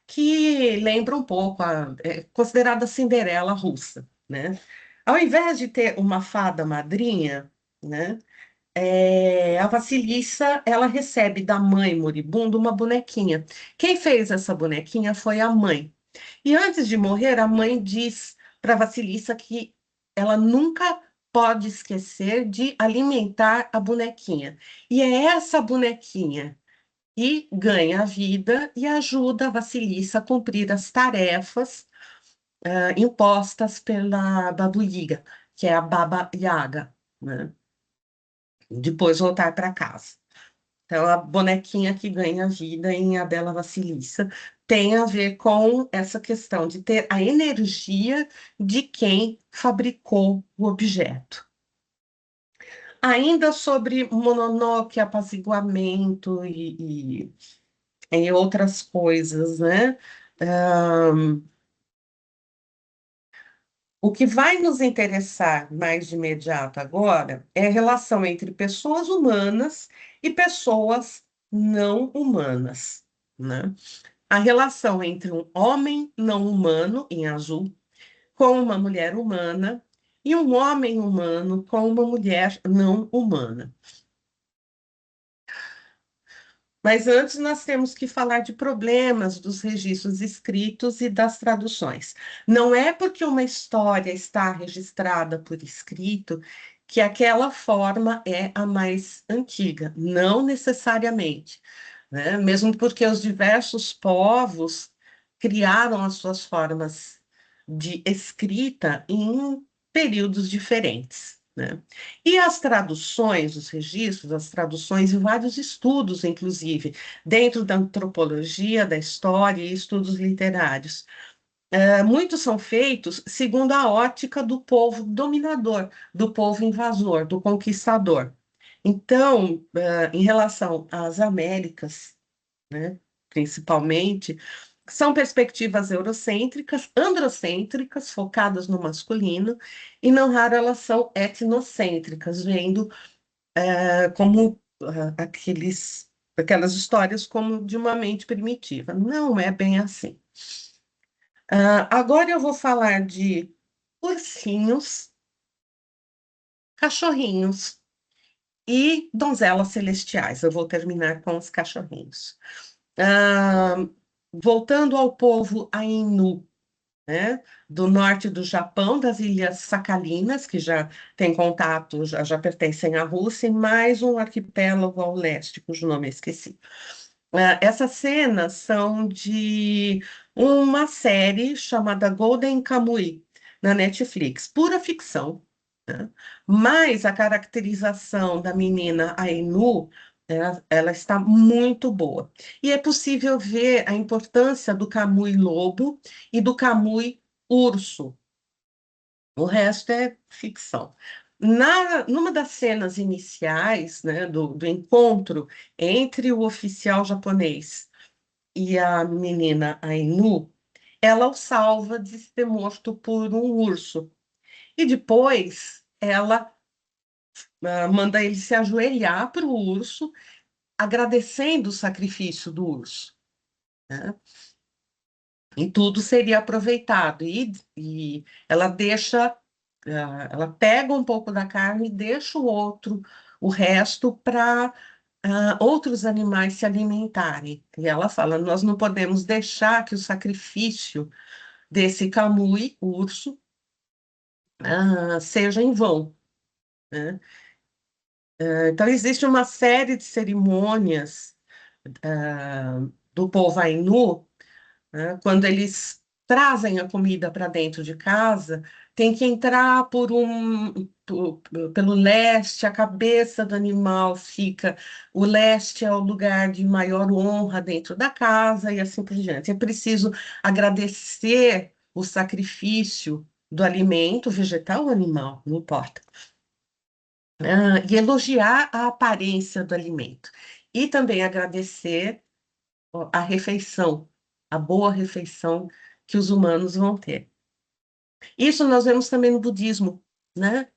que lembra um pouco é considerada a Cinderela russa, né? Ao invés de ter uma fada madrinha, né, a Vassilissa, ela recebe da mãe moribunda uma bonequinha. Quem fez essa bonequinha foi a mãe. E antes de morrer, a mãe diz para Vassilissa que ela nunca pode esquecer de alimentar a bonequinha. E é essa bonequinha que ganha a vida e ajuda a Vassilissa a cumprir as tarefas impostas pela Baba Yaga, que é a Baba Yaga, né? Depois voltar para casa. Então, a bonequinha que ganha vida em A Bela Vassilissa tem a ver com essa questão de ter a energia de quem fabricou o objeto. Ainda sobre Mononoke, apaziguamento e outras coisas, né? O que vai nos interessar mais de imediato agora é a relação entre pessoas humanas e pessoas não humanas, né? A relação entre um homem não humano, em azul, com uma mulher humana, e um homem humano com uma mulher não humana. Mas antes nós temos que falar de problemas dos registros escritos e das traduções. Não é porque uma história está registrada por escrito que aquela forma é a mais antiga, não necessariamente. né? Mesmo porque os diversos povos criaram as suas formas de escrita em períodos diferentes, né? E as traduções, os registros, as traduções e vários estudos, inclusive, dentro da antropologia, da história e estudos literários. Muitos são feitos segundo a ótica do povo dominador, do povo invasor, do conquistador. Então, em relação às Américas, né, principalmente, são perspectivas eurocêntricas, androcêntricas, focadas no masculino, e não raro elas são etnocêntricas, vendo como aquelas histórias como de uma mente primitiva. Não é bem assim. Agora eu vou falar de ursinhos, cachorrinhos e donzelas celestiais. Eu vou terminar com os cachorrinhos. Ah, Voltando ao povo Ainu, né, do norte do Japão, das Ilhas Sakhalinas, que já tem contato, já pertencem à Rússia, e mais um arquipélago ao leste, cujo nome eu esqueci. Essas cenas são de uma série chamada Golden Kamuy, na Netflix, pura ficção, né? Mas a caracterização da menina Ainu, ela está muito boa. E é possível ver a importância do Kamui lobo e do Kamui urso. O resto é ficção. Numa das cenas iniciais, né, do encontro entre o oficial japonês e a menina Ainu, ela o salva de ser morto por um urso. E depois ela manda ele se ajoelhar para o urso, agradecendo o sacrifício do urso, né? E tudo seria aproveitado. E ela deixa, ela pega um pouco da carne e deixa o resto para outros animais se alimentarem. E ela fala: nós não podemos deixar que o sacrifício desse camui, o urso, seja em vão, né? Então, existe uma série de cerimônias do povo Ainu, né? Quando eles trazem a comida para dentro de casa, tem que entrar pelo leste, a cabeça do animal fica. O leste é o lugar de maior honra dentro da casa e assim por diante. É preciso agradecer o sacrifício do alimento, vegetal ou animal, não importa. E elogiar a aparência do alimento. E também agradecer a refeição, a boa refeição que os humanos vão ter. Isso nós vemos também no budismo, né?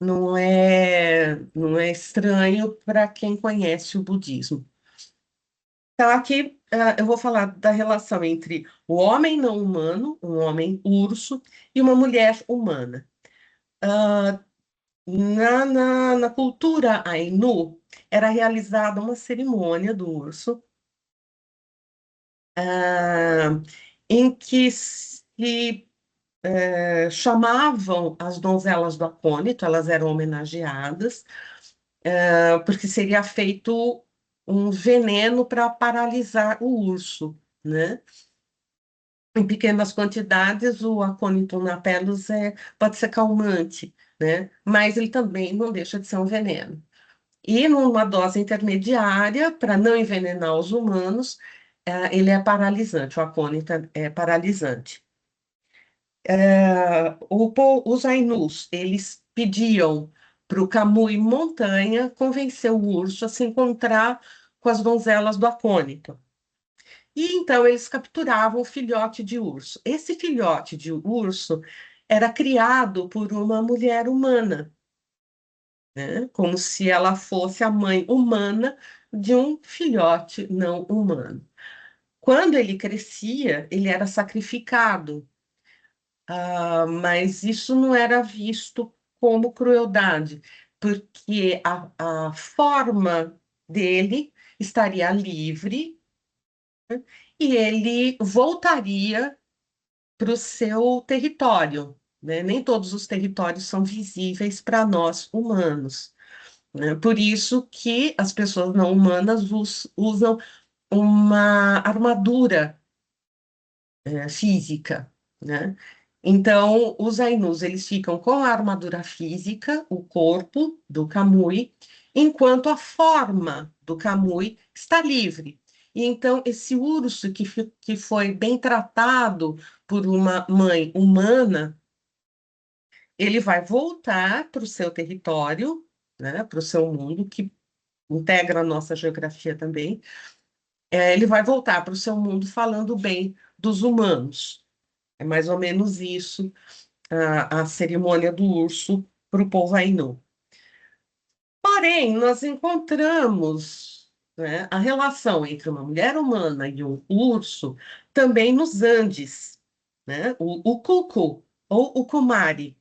Não é estranho para quem conhece o budismo. Então, aqui eu vou falar da relação entre o homem não humano, um homem urso, e uma mulher humana. Na cultura Ainu, era realizada uma cerimônia do urso, em que se chamavam as donzelas do acônito, elas eram homenageadas, porque seria feito um veneno para paralisar o urso, né? Em pequenas quantidades, o acônito napellus pode ser calmante, né? Mas ele também não deixa de ser um veneno. E numa dose intermediária, para não envenenar os humanos, ele é paralisante, o acônito é paralisante. Os Ainus, eles pediam para o Kamui Montanha convencer o urso a se encontrar com as donzelas do acônito. E então eles capturavam o filhote de urso. Esse filhote de urso era criado por uma mulher humana, né? Como se ela fosse a mãe humana de um filhote não humano. Quando ele crescia, ele era sacrificado, mas isso não era visto como crueldade, porque a forma dele estaria livre, né? E ele voltaria para o seu território, né? Nem todos os territórios são visíveis para nós humanos, né? Por isso que as pessoas não humanas usam uma armadura física, né? Então, os Ainus, eles ficam com a armadura física, o corpo do Kamui, enquanto a forma do Kamui está livre. E então, esse urso que foi bem tratado por uma mãe humana, ele vai voltar para o seu território, né, para o seu mundo, que integra a nossa geografia também. Ele vai voltar para o seu mundo falando bem dos humanos. É mais ou menos isso a cerimônia do urso para o povo Ainu. Porém, nós encontramos, né, a relação entre uma mulher humana e um urso também nos Andes, né? O cuco ou o kumari,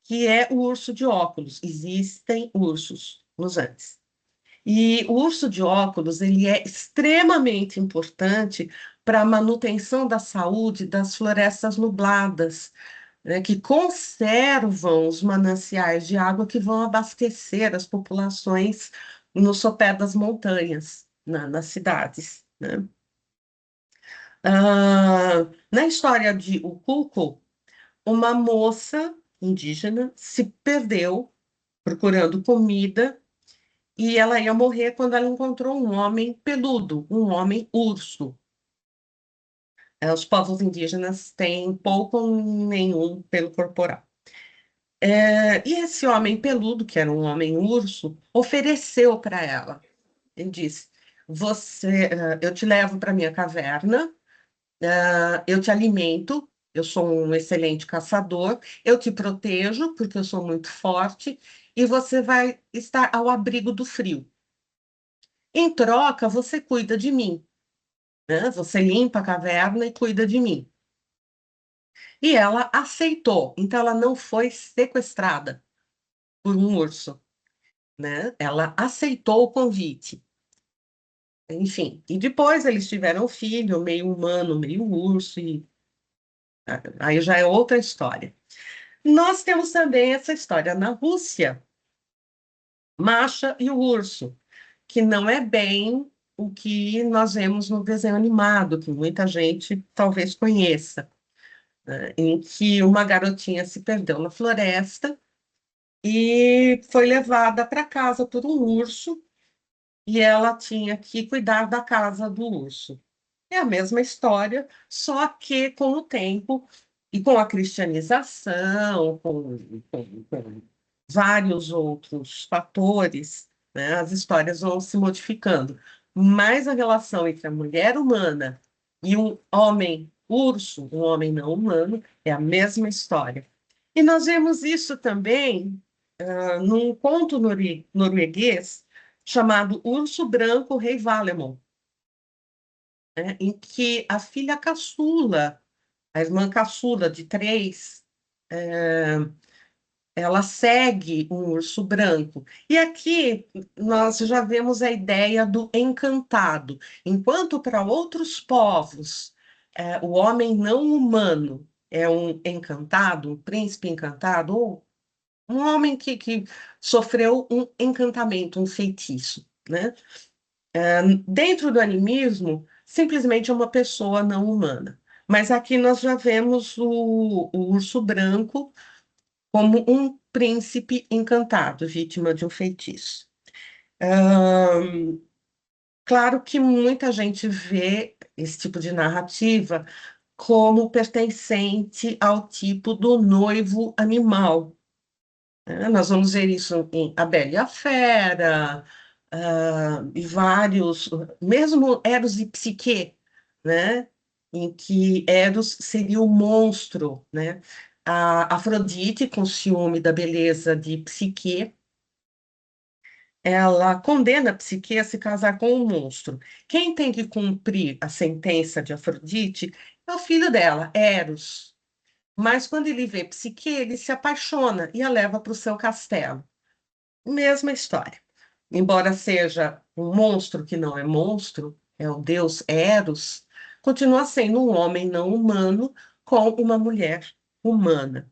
que é o urso de óculos. Existem ursos nos Andes. E o urso de óculos, ele é extremamente importante para a manutenção da saúde das florestas nubladas, né, que conservam os mananciais de água que vão abastecer as populações no sopé das montanhas, nas cidades, né? Na história de Ukuko, uma moça indígena se perdeu procurando comida e ela ia morrer quando ela encontrou um homem peludo, um homem urso. Os povos indígenas têm pouco ou nenhum pelo corporal. E esse homem peludo, que era um homem urso, ofereceu para ela. Ele disse: eu te levo para minha caverna, eu te alimento, eu sou um excelente caçador, eu te protejo, porque eu sou muito forte, e você vai estar ao abrigo do frio. Em troca, você cuida de mim, né? Você limpa a caverna e cuida de mim. E ela aceitou, então ela não foi sequestrada por um urso, né? Ela aceitou o convite. Enfim, e depois eles tiveram um filho, meio humano, meio urso, e aí já é outra história. Nós temos também essa história na Rússia, Masha e o urso, que não é bem o que nós vemos no desenho animado, que muita gente talvez conheça, né? Em que uma garotinha se perdeu na floresta e foi levada para casa por um urso, e ela tinha que cuidar da casa do urso. É a mesma história, só que com o tempo e com a cristianização, com vários outros fatores, né, as histórias vão se modificando. Mas a relação entre a mulher humana e um homem urso, um homem não humano, é a mesma história. E nós vemos isso também num conto norueguês chamado Urso Branco, Rei Valemon, né, em que a filha caçula, a irmã caçula de três, ela segue um urso branco. E aqui nós já vemos a ideia do encantado. Enquanto para outros povos o homem não humano é um encantado, um príncipe encantado, ou um homem que sofreu um encantamento, um feitiço, né? Dentro do animismo, simplesmente é uma pessoa não humana. Mas aqui nós já vemos o urso branco como um príncipe encantado, vítima de um feitiço. Claro que muita gente vê esse tipo de narrativa como pertencente ao tipo do noivo animal, né? Nós vamos ver isso em A Bela e a Fera, e vários, mesmo Eros e Psique, né? Em que Eros seria o monstro, né? A Afrodite, com ciúme da beleza de Psique, ela condena Psique a se casar com um monstro. Quem tem que cumprir a sentença de Afrodite é o filho dela, Eros. Mas quando ele vê Psique, ele se apaixona e a leva para o seu castelo. Mesma história. Embora seja um monstro que não é monstro, é o deus Eros, continua sendo um homem não humano com uma mulher humana.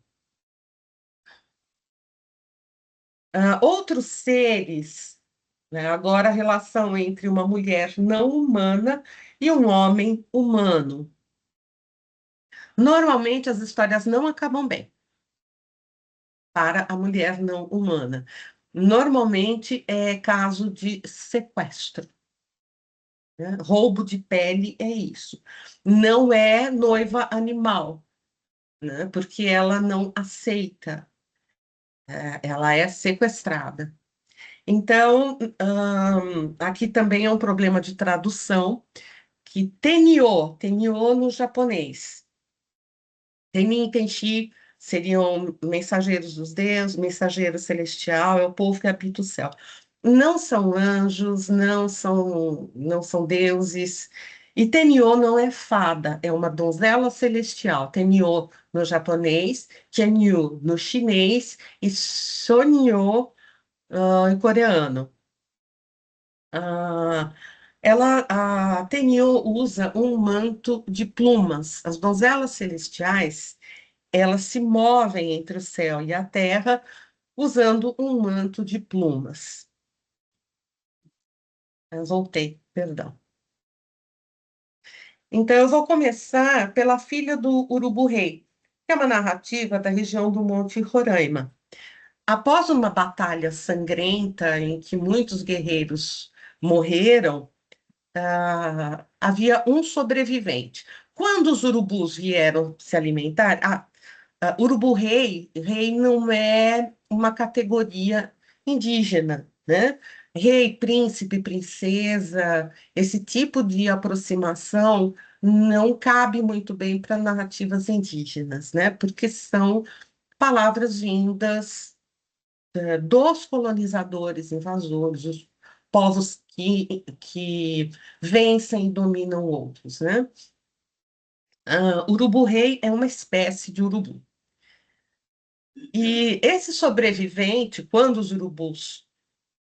Outros seres né? Agora, a relação entre uma mulher não humana e um homem humano. Normalmente, as histórias não acabam bem para a mulher não humana. Normalmente, é caso de sequestro, né? Roubo de pele é isso. Não é noiva animal, né? Porque ela não aceita, ela é sequestrada. Então, aqui também é um problema de tradução, que tenyo no japonês. Tenin, Tenshi seriam mensageiros dos deuses, mensageiro celestial, é o povo que habita o céu. Não são anjos, não são deuses. E Tenyo não é fada, é uma donzela celestial. Tenyo no japonês, Tenyu no chinês e Sonyo, em coreano. Ah, a Tenyo usa um manto de plumas. As donzelas celestiais, elas se movem entre o céu e a terra usando um manto de plumas. Eu voltei, perdão. Então, eu vou começar pela filha do Urubu-rei, que é uma narrativa da região do Monte Roraima. Após uma batalha sangrenta em que muitos guerreiros morreram, havia um sobrevivente. Quando os urubus vieram se alimentar, urubu-rei não é uma categoria indígena, né? Rei, príncipe, princesa, esse tipo de aproximação não cabe muito bem para narrativas indígenas, né? Porque são palavras vindas dos colonizadores, invasores, os povos que vencem e dominam outros, né? Urubu-rei é uma espécie de urubu. E esse sobrevivente, quando os urubus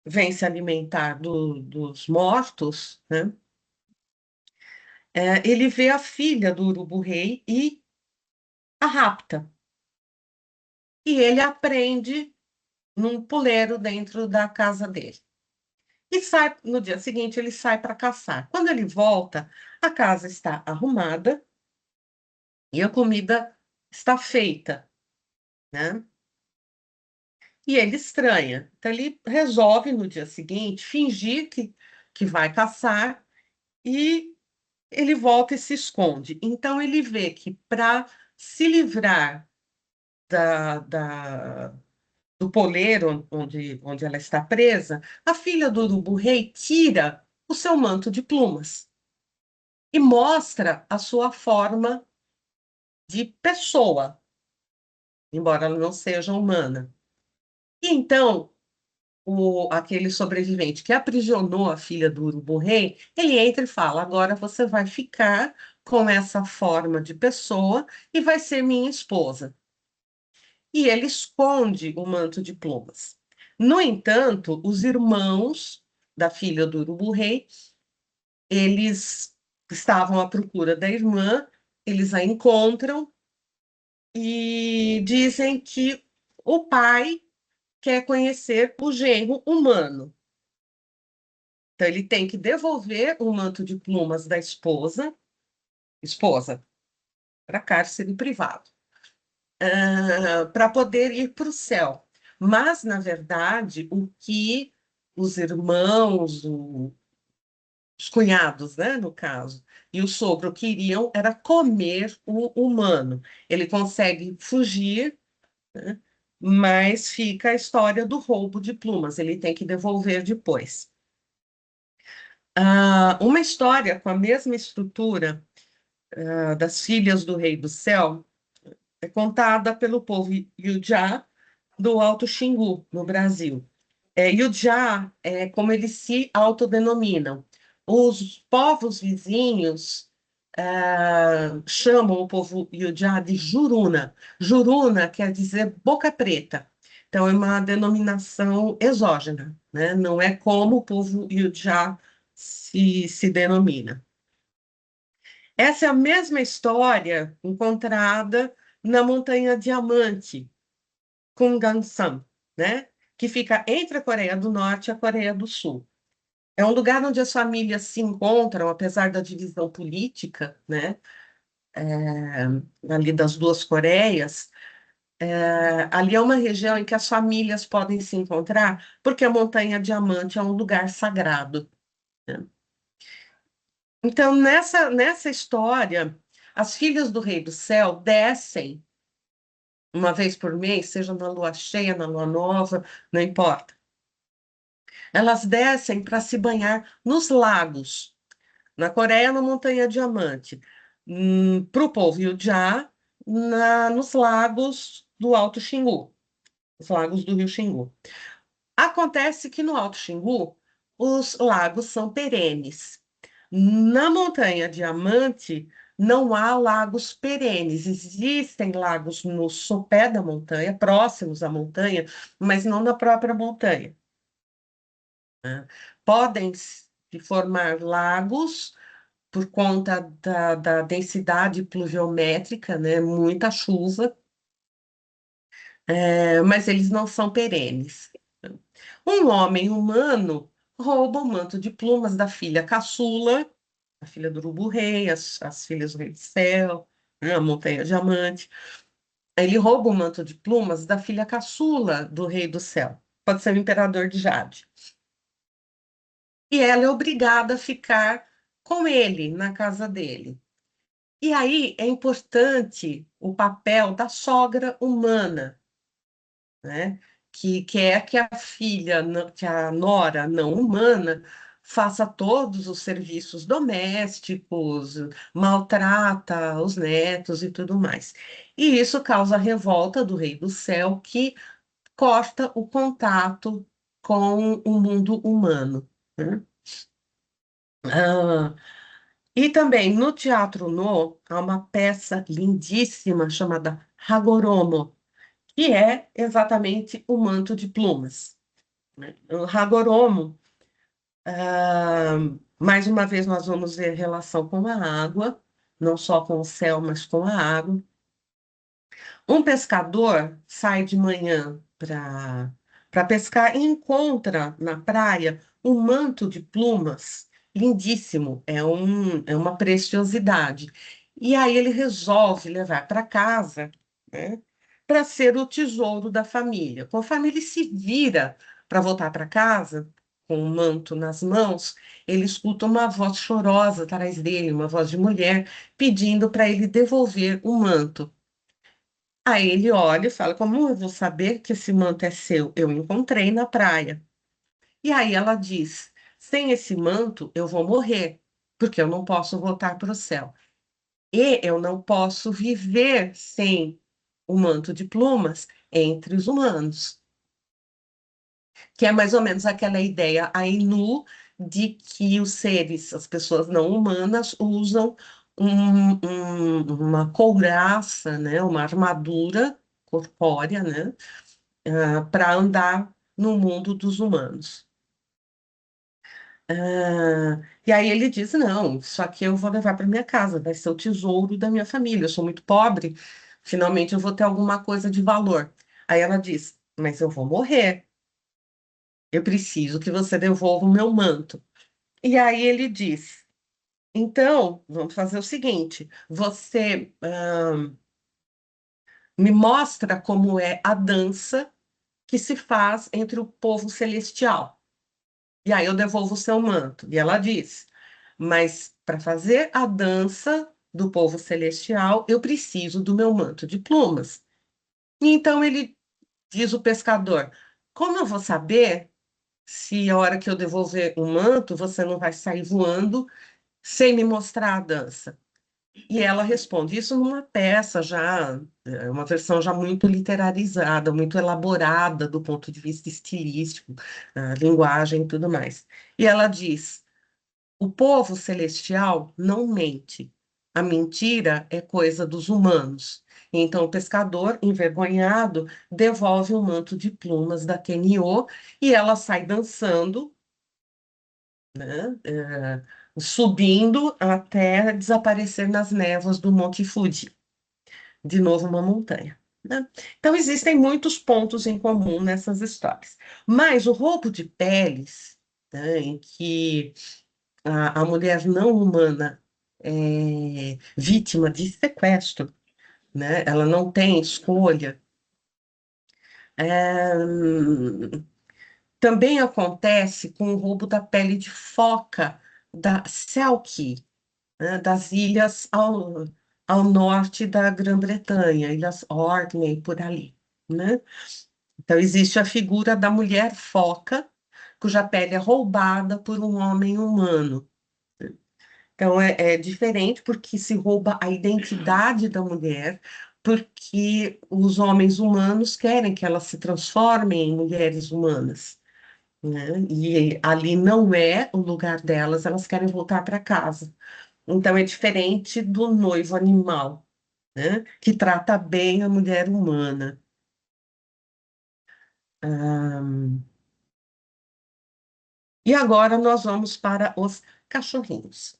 vêm se alimentar dos mortos, né? Ele vê a filha do urubu-rei e a rapta. E ele aprende num puleiro dentro da casa dele. E sai, no dia seguinte, ele sai para caçar. Quando ele volta, a casa está arrumada e a comida está feita, né? E ele estranha. Então, ele resolve, no dia seguinte, fingir que vai caçar e ele volta e se esconde. Então, ele vê que para se livrar da, do poleiro onde ela está presa, a filha do urubu-rei tira o seu manto de plumas e mostra a sua forma de pessoa, embora ela não seja humana. E então, aquele sobrevivente que aprisionou a filha do urubu-rei, ele entra e fala: agora você vai ficar com essa forma de pessoa e vai ser minha esposa. E ele esconde o manto de plumas. No entanto, os irmãos da filha do urubu-rei, eles estavam à procura da irmã, eles a encontram e dizem que o pai quer conhecer o genro humano. Então, ele tem que devolver o manto de plumas da esposa, para cárcere privado, para poder ir para o céu. Mas, na verdade, o que os irmãos, os cunhados, né, no caso, e o sogro queriam era comer o humano. Ele consegue fugir, né, mas fica a história do roubo de plumas, ele tem que devolver depois. Uma história com a mesma estrutura das filhas do Rei do Céu é contada pelo povo Yujá do Alto Xingu, no Brasil. Yujá é como eles se autodenominam. Os povos vizinhos chamam o povo Yujá de Juruna. Juruna quer dizer boca preta. Então, é uma denominação exógena, né? Não é como o povo Yujá se denomina. Essa é a mesma história encontrada na Montanha Diamante, Kumgangsan, né? Que fica entre a Coreia do Norte e a Coreia do Sul. É um lugar onde as famílias se encontram, apesar da divisão política, né? Ali das duas Coreias. Ali é uma região em que as famílias podem se encontrar, porque a Montanha Diamante é um lugar sagrado, né? Então, nessa história, as filhas do Rei do Céu descem uma vez por mês, seja na lua cheia, na lua nova, não importa. Elas descem para se banhar nos lagos. Na Coreia, na Montanha Diamante. Para o povo Yujá, nos lagos do Alto Xingu, os lagos do rio Xingu. Acontece que no Alto Xingu, os lagos são perenes. Na Montanha Diamante, não há lagos perenes. Existem lagos no sopé da montanha, próximos à montanha, mas não na própria montanha, né? Podem se formar lagos por conta da densidade pluviométrica, né? Muita chuva, mas eles não são perenes. Um homem humano rouba o manto de plumas da filha caçula, a filha do urubu-rei, as filhas do rei do céu, né? A montanha diamante. Ele rouba o manto de plumas da filha caçula do rei do céu, pode ser o imperador de Jade. E ela é obrigada a ficar com ele na casa dele. E aí é importante o papel da sogra humana, né? Que quer que a filha, que a nora não humana, faça todos os serviços domésticos, maltrata os netos e tudo mais. E isso causa a revolta do Rei do Céu, que corta o contato com o mundo humano, né? Ah, e também no Teatro No, há uma peça lindíssima chamada Hagoromo, que é exatamente o manto de plumas, né? O Hagoromo, ah, mais uma vez nós vamos ver relação com a água, não só com o céu, mas com a água. Um pescador sai de manhã para pescar e encontra na praia um manto de plumas lindíssimo, é uma preciosidade. E aí ele resolve levar para casa, né, para ser o tesouro da família. Conforme ele se vira para voltar para casa, com o manto nas mãos, ele escuta uma voz chorosa atrás dele, uma voz de mulher, pedindo para ele devolver o manto. Aí ele olha e fala: como eu vou saber que esse manto é seu? Eu encontrei na praia. E aí ela diz: sem esse manto eu vou morrer, porque eu não posso voltar para o céu. E eu não posso viver sem o manto de plumas entre os humanos. Que é mais ou menos aquela ideia Ainu de que os seres, as pessoas não humanas, usam uma couraça, né, uma armadura corpórea, né, para andar no mundo dos humanos. E aí ele diz: não, isso aqui eu vou levar para minha casa, vai ser o tesouro da minha família. Eu sou muito pobre, finalmente eu vou ter alguma coisa de valor. Aí ela diz: mas eu vou morrer, eu preciso que você devolva o meu manto. E aí ele diz: então, vamos fazer o seguinte: você me mostra como é a dança que se faz entre o povo celestial. E aí eu devolvo o seu manto. E ela diz: mas para fazer a dança do povo celestial, eu preciso do meu manto de plumas. E então ele diz o pescador: como eu vou saber se a hora que eu devolver o manto você não vai sair voando sem me mostrar a dança? E ela responde isso numa peça já, uma versão já muito literarizada, muito elaborada do ponto de vista estilístico, a linguagem e tudo mais. E ela diz: o povo celestial não mente. A mentira é coisa dos humanos. Então o pescador, envergonhado, devolve o manto de plumas da Tenyo e ela sai dançando, né, subindo até desaparecer nas névoas do Monte Fuji, de novo uma montanha, né? Então existem muitos pontos em comum nessas histórias. Mas o roubo de peles né, em que a mulher não humana é vítima de sequestro, né? Ela não tem escolha. É, também acontece com o roubo da pele de foca da Selkie, né, das ilhas ao norte da Grã-Bretanha, Ilhas Orkney, por ali, né? Então, existe a figura da mulher foca, cuja pele é roubada por um homem humano. Então, é diferente porque se rouba a identidade da mulher, porque os homens humanos querem que elas se transformem em mulheres humanas, né? E ali não é o lugar delas, elas querem voltar para casa. Então, é diferente do noivo animal, né? Que trata bem a mulher humana. E agora nós vamos para os cachorrinhos.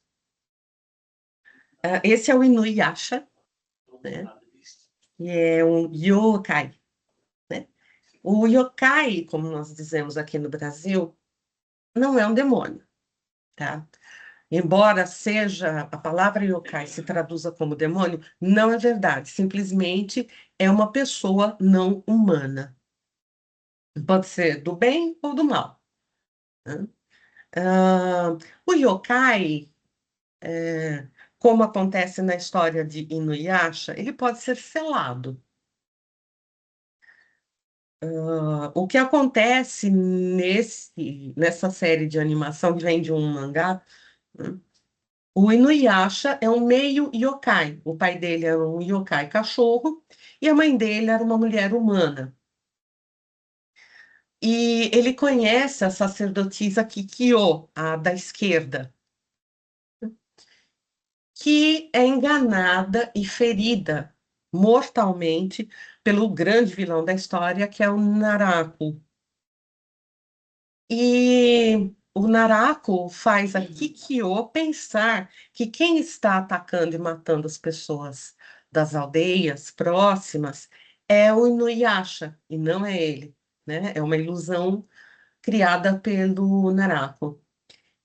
Esse é o Inuyasha, né? E é um yokai, né? O yokai, como nós dizemos aqui no Brasil, não é um demônio, tá? Embora seja a palavra yokai se traduza como demônio, não é verdade. Simplesmente é uma pessoa não humana. Pode ser do bem ou do mal, né? O yokai, como acontece na história de Inuyasha, ele pode ser selado. O que acontece nessa série de animação que vem de um mangá, né? O Inuyasha é um meio yokai. O pai dele era um yokai cachorro e a mãe dele era uma mulher humana. E ele conhece a sacerdotisa Kikyo, a da esquerda, que é enganada e ferida mortalmente pelo grande vilão da história, que é o Naraku. E o Naraku faz a Kikyo pensar que quem está atacando e matando as pessoas das aldeias próximas é o Inuyasha, e não é ele, né? É uma ilusão criada pelo Naraku.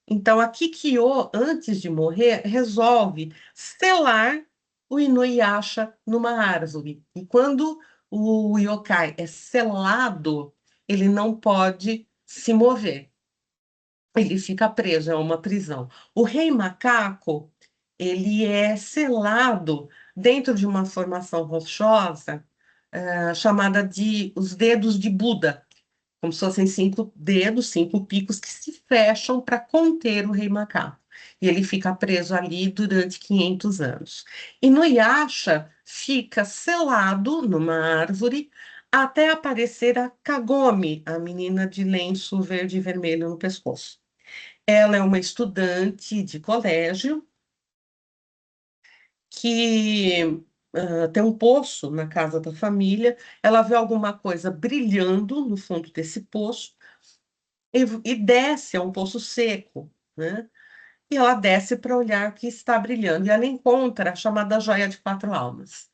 Então, a Kikyo, antes de morrer, resolve selar o Inuyasha numa árvore. E quando o yokai é selado, ele não pode se mover. Ele fica preso, é uma prisão. O rei macaco, ele é selado dentro de uma formação rochosa, chamada de os dedos de Buda, como se fossem 5 dedos, 5 picos que se fecham para conter o rei macaco. E ele fica preso ali durante 500 anos. E no Yasha fica selado numa árvore até aparecer a Kagome, a menina de lenço verde e vermelho no pescoço. Ela é uma estudante de colégio que tem um poço na casa da família. Ela vê alguma coisa brilhando no fundo desse poço e desce a um poço seco, né? E ela desce para olhar o que está brilhando. E ela encontra a chamada joia de 4 almas.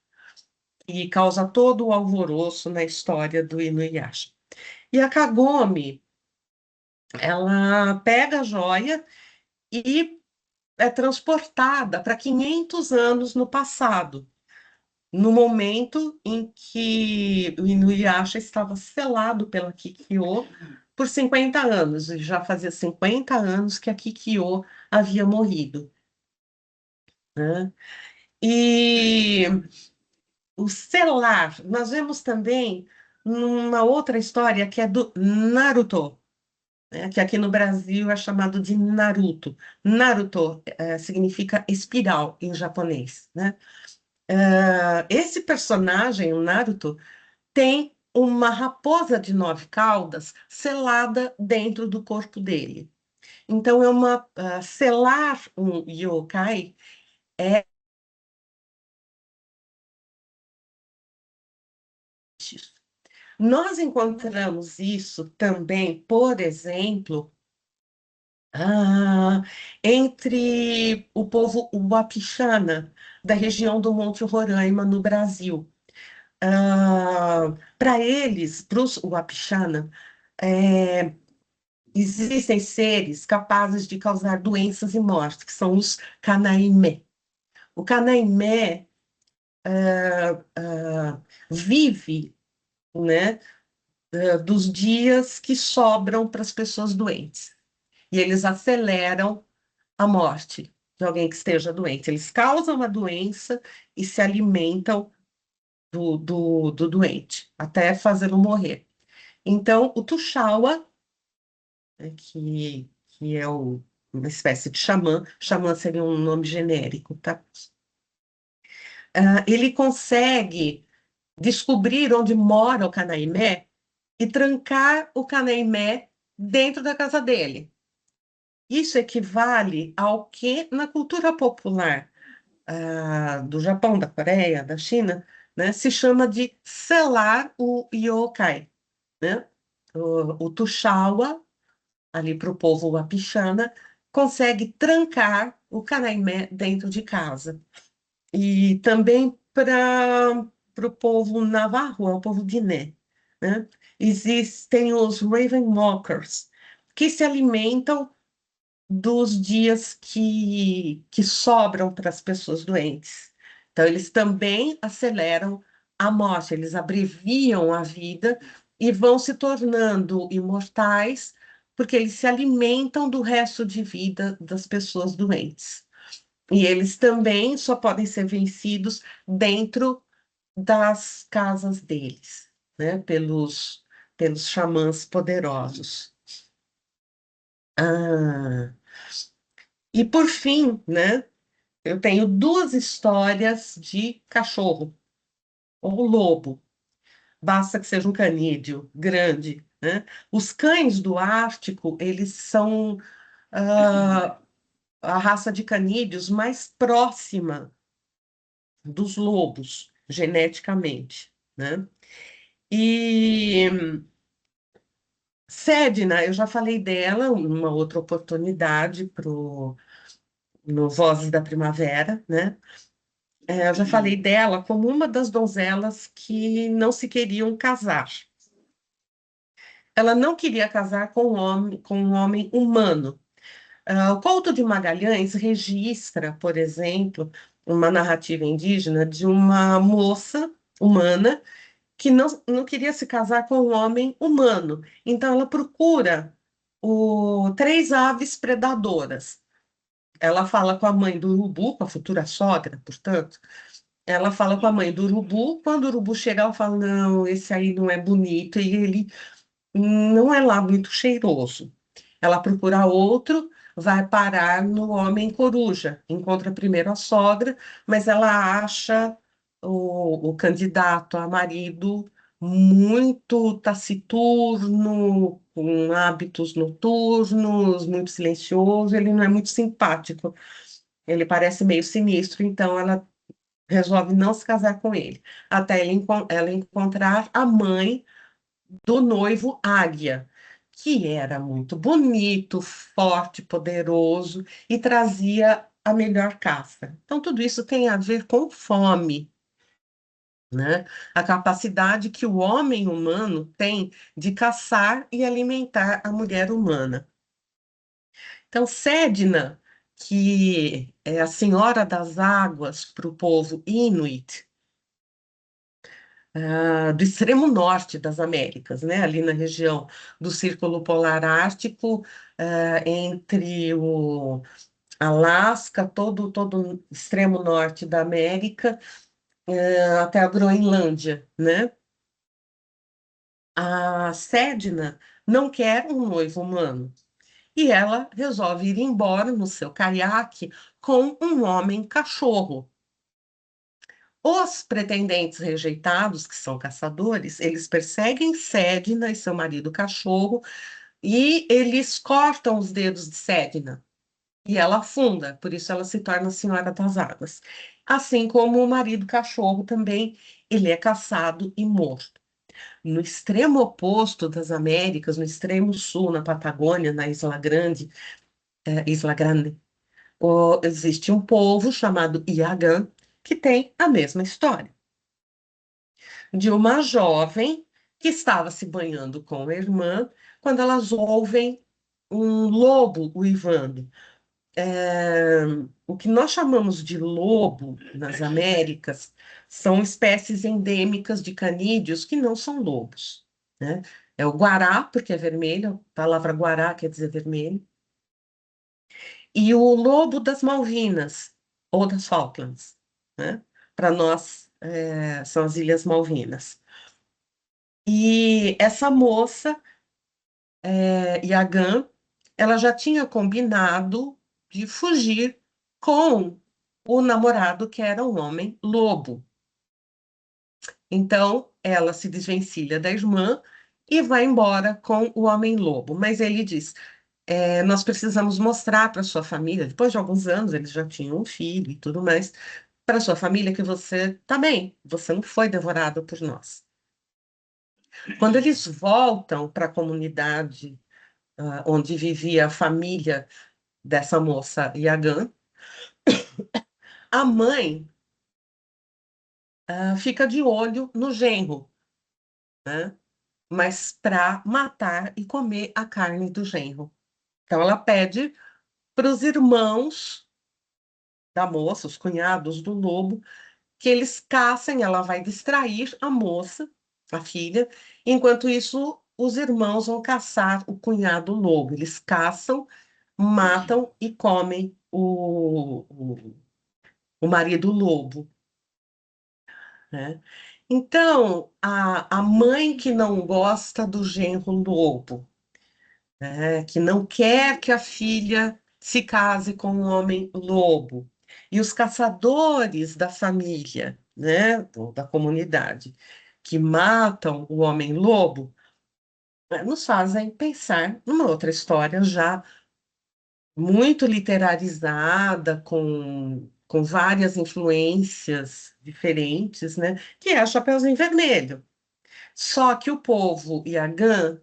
E causa todo o alvoroço na história do Inuyasha. E a Kagome, ela pega a joia e é transportada para 500 anos no passado, no momento em que o Inuyasha estava selado pela Kikyo por 50 anos, e já fazia 50 anos que a Kikyo havia morrido, né? E o selar, nós vemos também numa outra história que é do Naruto, né, que aqui no Brasil é chamado de Naruto. Naruto significa espiral em japonês, né? Esse personagem, o Naruto, tem uma raposa de 9 caudas selada dentro do corpo dele. Então, selar um yokai é isso. Nós encontramos isso também, por exemplo, entre o povo Wapixana, da região do Monte Roraima, no Brasil. Para eles, para os Wapixana, existem seres capazes de causar doenças e morte, que são os canaimé. O canaimé vive, né, dos dias que sobram para as pessoas doentes. E eles aceleram a morte de alguém que esteja doente. Eles causam a doença e se alimentam do doente, até fazê-lo morrer. Então, o Tuxaua, né, que é uma espécie de xamã seria um nome genérico, tá? Ele consegue descobrir onde mora o Canaimé e trancar o Canaimé dentro da casa dele. Isso equivale ao que, na cultura popular do Japão, da Coreia, da China, né, se chama de selar o yokai, né? O Tuxaua, ali para o povo Wapixana, consegue trancar o Canaimé dentro de casa. E também para o povo Navarro, o povo Guiné, né? Existem os Ravenwalkers, que se alimentam dos dias que sobram para as pessoas doentes. Então, eles também aceleram a morte, eles abreviam a vida e vão se tornando imortais, porque eles se alimentam do resto de vida das pessoas doentes. E eles também só podem ser vencidos dentro das casas deles, né? Pelos xamãs poderosos. Ah, e por fim, né? Eu tenho duas histórias de cachorro ou lobo. Basta que seja um canídeo grande, né? Os cães do Ártico, eles são ah, a raça de canídeos mais próxima dos lobos, geneticamente, né? E Sedna, eu já falei dela uma outra oportunidade no Vozes da Primavera, né? Eu já falei dela como uma das donzelas que não se queriam casar. Ela não queria casar com um homem humano. O Couto de Magalhães registra, por exemplo, uma narrativa indígena de uma moça humana que não queria se casar com um homem humano. Então, ela procura três aves predadoras. Ela fala com a mãe do urubu, com a futura sogra, portanto. Ela fala com a mãe do urubu. Quando o urubu chega, ela fala: Não, esse aí não é bonito e ele não é lá muito cheiroso. Ela procura outro, vai parar no homem coruja. Encontra primeiro a sogra, mas ela acha o candidato a marido muito taciturno, com hábitos noturnos, muito silencioso. Ele não é muito simpático. Ele parece meio sinistro, então ela resolve não se casar com ele, até ela encontrar a mãe do noivo Águia, que era muito bonito, forte, poderoso e trazia a melhor caça. Então, tudo isso tem a ver com fome, né? A capacidade que o homem humano tem de caçar e alimentar a mulher humana. Então, Sedna, que é a senhora das águas para o povo Inuit, do extremo norte das Américas, né? Ali na região do Círculo Polar Ártico, entre o Alasca, todo o extremo norte da América, até a Groenlândia, né? A Sedna não quer um noivo humano e ela resolve ir embora no seu caiaque com um homem cachorro. Os pretendentes rejeitados, que são caçadores, eles perseguem Sedna e seu marido cachorro e eles cortam os dedos de Sedna. E ela afunda, por isso ela se torna a Senhora das Águas. Assim como o marido cachorro também, ele é caçado e morto. No extremo oposto das Américas, no extremo sul, na Patagônia, na Isla Grande, existe um povo chamado Iagã, que tem a mesma história. De uma jovem que estava se banhando com a irmã, quando elas ouvem um lobo uivando. O que nós chamamos de lobo nas Américas são espécies endêmicas de canídeos que não são lobos, né? É o guará, porque é vermelho, a palavra guará quer dizer vermelho, e o lobo das Malvinas, ou das Falklands, né? Para nós, são as Ilhas Malvinas. E essa moça, Yagan, ela já tinha combinado de fugir com o namorado, que era um homem lobo. Então, ela se desvencilha da irmã e vai embora com o homem lobo. Mas ele diz: nós precisamos mostrar para sua família, depois de alguns anos, eles já tinham um filho e tudo mais, para sua família que você está bem, você não foi devorado por nós. Quando eles voltam para a comunidade onde vivia a família dessa moça Yagan, a mãe fica de olho no genro, né? Mas para matar e comer a carne do genro. Então ela pede para os irmãos da moça, os cunhados do lobo, que eles caçem, ela vai distrair a moça, a filha, enquanto isso os irmãos vão caçar o cunhado lobo. Eles caçam, matam e comem o marido lobo, né? Então, a mãe que não gosta do genro lobo, né, que não quer que a filha se case com um homem lobo, e os caçadores da família, né, ou da comunidade, que matam o homem lobo, nos fazem pensar numa outra história já muito literarizada, com várias influências diferentes, né, que é a Chapeuzinho Vermelho. Só que o povo Iagã,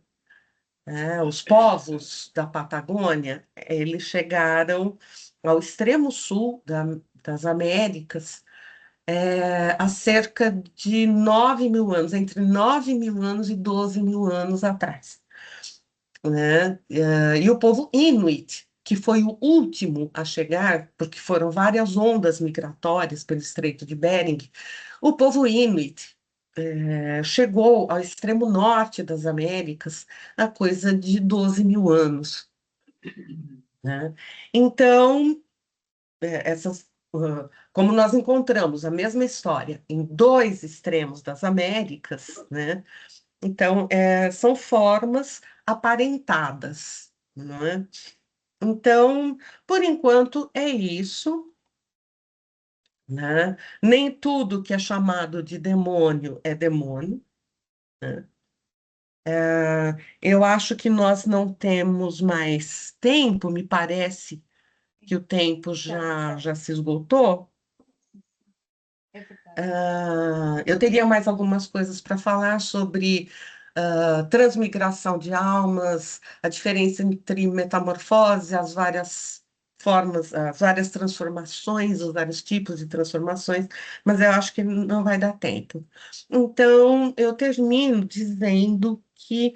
os povos da Patagônia, eles chegaram ao extremo sul das Américas há cerca de 9.000 anos, entre 9.000 anos e 12.000 anos atrás, né? E o povo Inuit, que foi o último a chegar, porque foram várias ondas migratórias pelo Estreito de Bering, o povo Inuit chegou ao extremo norte das Américas há coisa de 12.000 anos, né? Então, como nós encontramos a mesma história em dois extremos das Américas, né? Então, são formas aparentadas, não é? Então, por enquanto, é isso, né? Nem tudo que é chamado de demônio é demônio, né? Eu acho que nós não temos mais tempo, me parece que o tempo já se esgotou. É verdade. Eu teria mais algumas coisas para falar sobre transmigração de almas, a diferença entre metamorfose, as várias formas, as várias transformações, os vários tipos de transformações, mas eu acho que não vai dar tempo. Então, eu termino dizendo que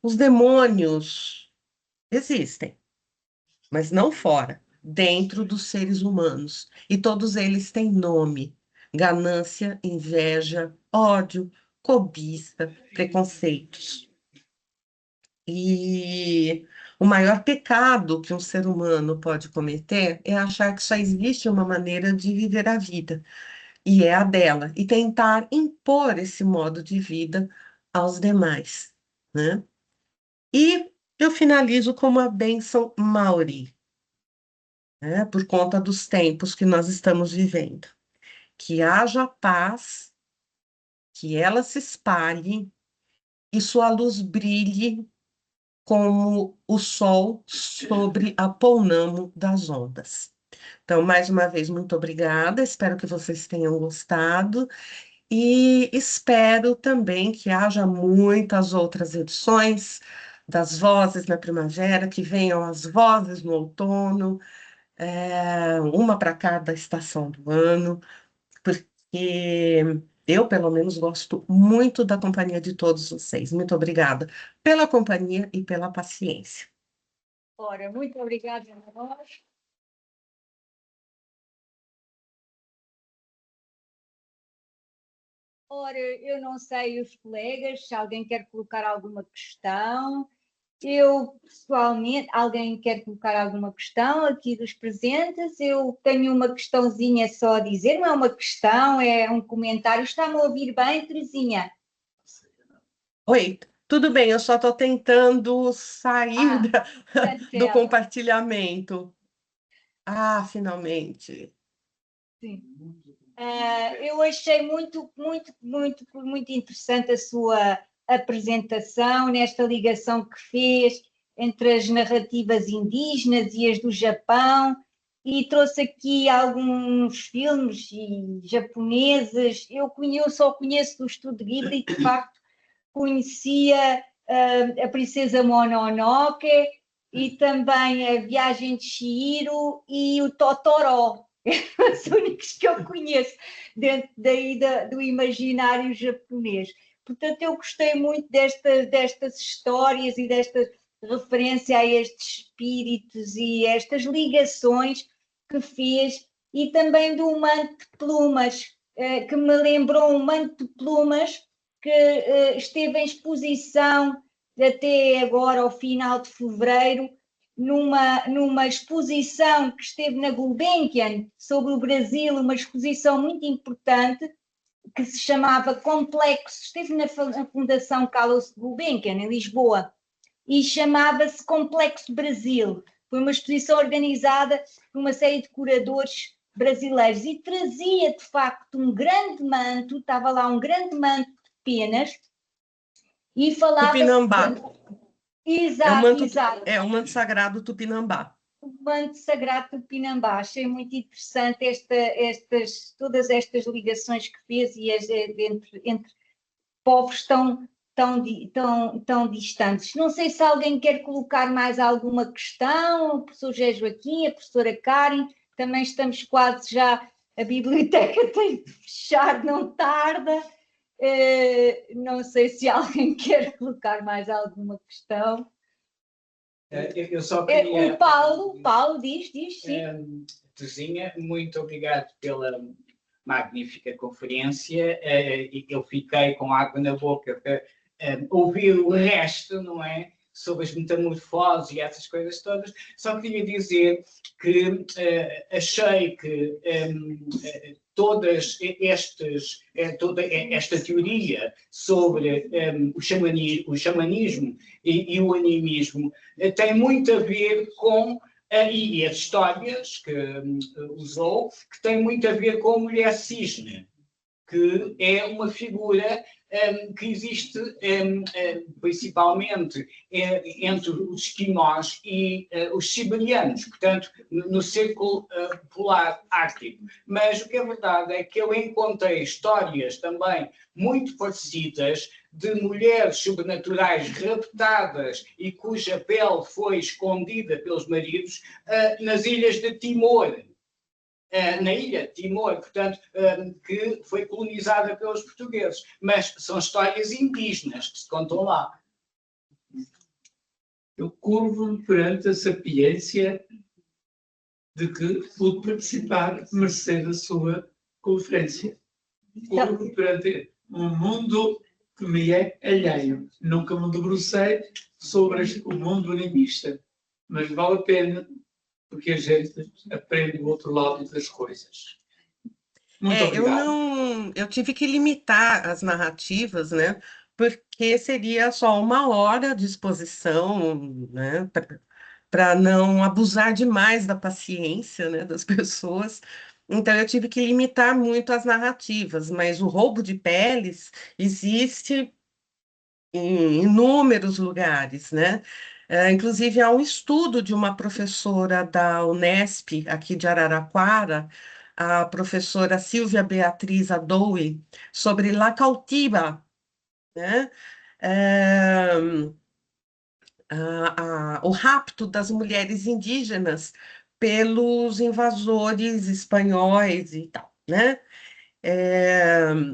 os demônios existem, mas não fora, dentro dos seres humanos. E todos eles têm nome: ganância, inveja, ódio, cobiça, preconceitos. E o maior pecado que um ser humano pode cometer é achar que só existe uma maneira de viver a vida, e é a dela, e tentar impor esse modo de vida aos demais, né? E eu finalizo com uma bênção Maori, né, por conta dos tempos que nós estamos vivendo. Que haja paz, que ela se espalhe e sua luz brilhe como o sol sobre a Pounamo das ondas. Então, mais uma vez, muito obrigada. Espero que vocês tenham gostado e espero também que haja muitas outras edições das Vozes na Primavera, que venham as Vozes no outono, uma para cada estação do ano, porque eu, pelo menos, gosto muito da companhia de todos vocês. Muito obrigada pela companhia e pela paciência. Ora, muito obrigada a nós. Ora, eu não sei os colegas, se alguém quer colocar alguma questão. Eu, pessoalmente, alguém quer colocar alguma questão aqui dos presentes? Eu tenho uma questãozinha só a dizer, não é uma questão, é um comentário. Está-me a ouvir bem, Terezinha? Oi, tudo bem, eu só estou tentando sair Da do tela. compartilhamento. Ah, finalmente. Sim. Eu achei muito interessante a sua apresentação nesta ligação que fez entre as narrativas indígenas e as do Japão e trouxe aqui alguns filmes japoneses. Eu só conheço do Estúdio Ghibli, de facto, conhecia a Princesa Mononoke e também a Viagem de Chihiro e o Totoro. Os únicos que eu conheço dentro do imaginário japonês. Portanto, eu gostei muito destas histórias e desta referência a estes espíritos e estas ligações que fez, e também do manto de plumas, que me lembrou um manto de plumas que esteve em exposição até agora, ao final de fevereiro, numa exposição que esteve na Gulbenkian sobre o Brasil, uma exposição muito importante que se chamava Complexo, esteve na Fundação Carlos Gulbenkian, em Lisboa, e chamava-se Complexo Brasil. Foi uma exposição organizada por uma série de curadores brasileiros e trazia, de facto, um grande manto, estava lá um grande manto de penas e falava... Tupinambá. Exato. É o manto sagrado Tupinambá. O manto sagrado do Pinambá. Achei muito interessante todas estas ligações que fez e entre povos tão distantes. Não sei se alguém quer colocar mais alguma questão, o professor José Joaquim, a professora Karen, também estamos quase já, a biblioteca tem de fechar, não tarda. Não sei se alguém quer colocar mais alguma questão. Eu só queria... O Paulo diz, sim. Terezinha, muito obrigado pela magnífica conferência. Eu fiquei com água na boca para ouvir o resto, não é? Sobre as metamorfoses e essas coisas todas. Só queria dizer que achei que toda esta teoria sobre o xamanismo e o animismo tem muito a ver com, e as histórias que usou, que tem muito a ver com a mulher cisne, que é uma figura que existe principalmente entre os esquimós e os siberianos, portanto, no círculo polar ártico. Mas o que é verdade é que eu encontrei histórias também muito parecidas de mulheres sobrenaturais raptadas e cuja pele foi escondida pelos maridos nas ilhas de Timor. Na ilha de Timor, portanto, que foi colonizada pelos portugueses. Mas são histórias indígenas que se contam lá. Eu curvo-me perante a sapiência de que pude participar, mercê da sua conferência. Curvo-me perante um mundo que me é alheio. Nunca me debrucei sobre o mundo animista, mas vale a pena, porque a gente aprende o outro lado das coisas. Muito obrigado. Eu tive que limitar as narrativas, né? Porque seria só 1 hora de exposição, né? Para não abusar demais da paciência, né, das pessoas. Então, eu tive que limitar muito as narrativas, mas o roubo de peles existe em inúmeros lugares, né? Inclusive, há um estudo de uma professora da Unesp, aqui de Araraquara, a professora Silvia Beatriz Adoui, sobre La Cautiva, né? O rapto das mulheres indígenas pelos invasores espanhóis e tal, né?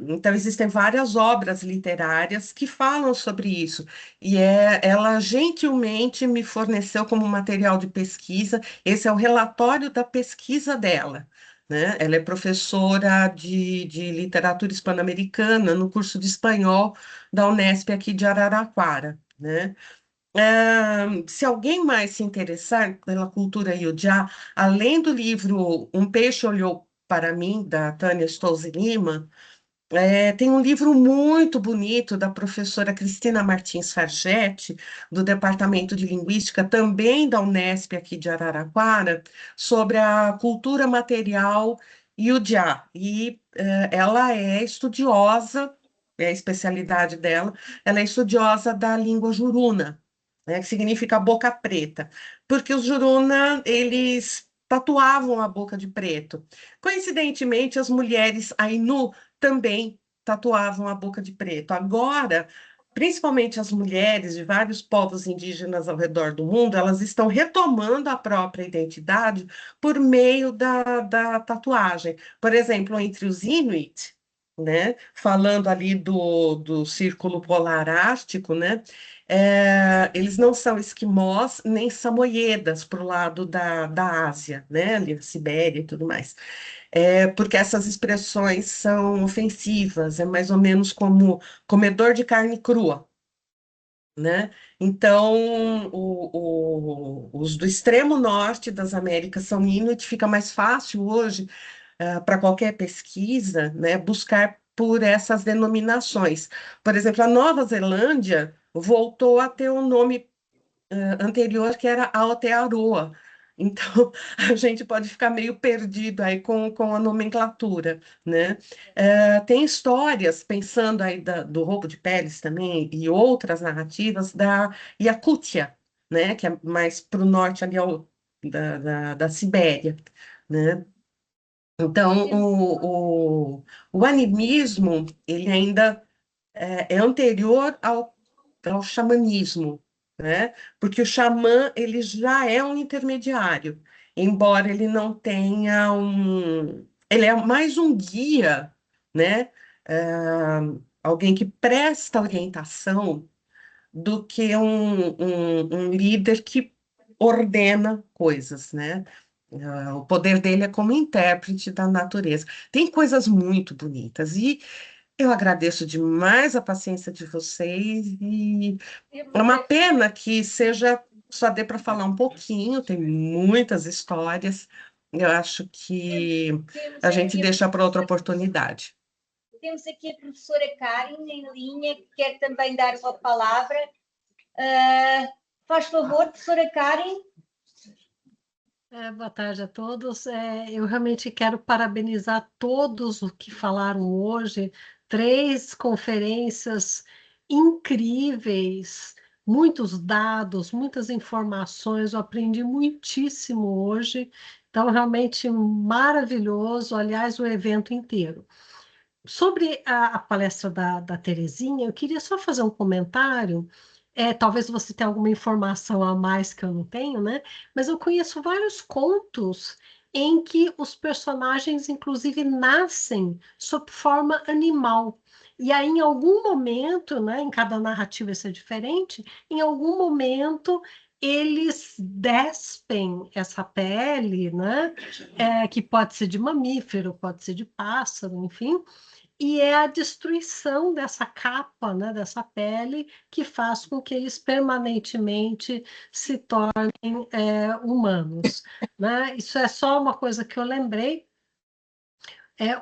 Então, existem várias obras literárias que falam sobre isso, e ela gentilmente me forneceu como material de pesquisa, esse é o relatório da pesquisa dela, né? Ela é professora de literatura hispano-americana no curso de espanhol da Unesp aqui de Araraquara, né? Se alguém mais se interessar pela cultura Iodiá, além do livro Um Peixe Olhou para Mim, da Tânia Stolze Lima, tem um livro muito bonito da professora Cristina Martins Fargetti, do Departamento de Linguística, também da Unesp aqui de Araraquara, sobre a cultura material Iodiá. E ela é estudiosa, é a especialidade dela, ela é estudiosa da língua juruna, né, que significa boca preta, porque os Juruna, eles tatuavam a boca de preto. Coincidentemente, as mulheres Ainu também tatuavam a boca de preto. Agora, principalmente as mulheres de vários povos indígenas ao redor do mundo, elas estão retomando a própria identidade por meio da tatuagem. Por exemplo, entre os Inuit, né, falando ali do Círculo Polar Ártico, né, eles não são esquimós nem samoiedas para o lado da Ásia, né, ali, Sibéria e tudo mais. Porque essas expressões são ofensivas, é mais ou menos como comedor de carne crua, né? Então, os do extremo norte das Américas são Inuit, fica mais fácil hoje para qualquer pesquisa, né, buscar por essas denominações. Por exemplo, a Nova Zelândia voltou a ter um nome anterior que era Aotearoa. Então, a gente pode ficar meio perdido aí com a nomenclatura, né? Tem histórias, pensando aí do roubo de peles também, e outras narrativas da Iacútia, né? Que é mais para o norte ali da Sibéria, né? Então, o animismo, ele ainda é anterior ao xamanismo, né? Porque o xamã, ele já é um intermediário, embora ele não tenha ele é mais um guia, né? Alguém que presta orientação do que um líder que ordena coisas, né? O poder dele é como intérprete da natureza. Tem coisas muito bonitas e eu agradeço demais a paciência de vocês e é uma pena que seja só dê para falar um pouquinho, tem muitas histórias. Eu acho que a gente deixa para outra oportunidade. Temos aqui a professora Karin em linha, que quer também dar uma palavra. Faz favor, professora Karin. Boa tarde a todos. Eu realmente quero parabenizar todos os que falaram hoje. 3 conferências incríveis, muitos dados, muitas informações. Eu aprendi muitíssimo hoje. Então, realmente maravilhoso. Aliás, o evento inteiro. Sobre a palestra da Terezinha, eu queria só fazer um comentário. Talvez você tenha alguma informação a mais que eu não tenho, né? Mas eu conheço vários contos em que os personagens, inclusive, nascem sob forma animal. E aí, em algum momento, né, em cada narrativa isso é diferente, em algum momento eles despem essa pele, né? Que pode ser de mamífero, pode ser de pássaro, enfim, e é a destruição dessa capa, né, dessa pele, que faz com que eles permanentemente se tornem humanos, né? Isso é só uma coisa que eu lembrei.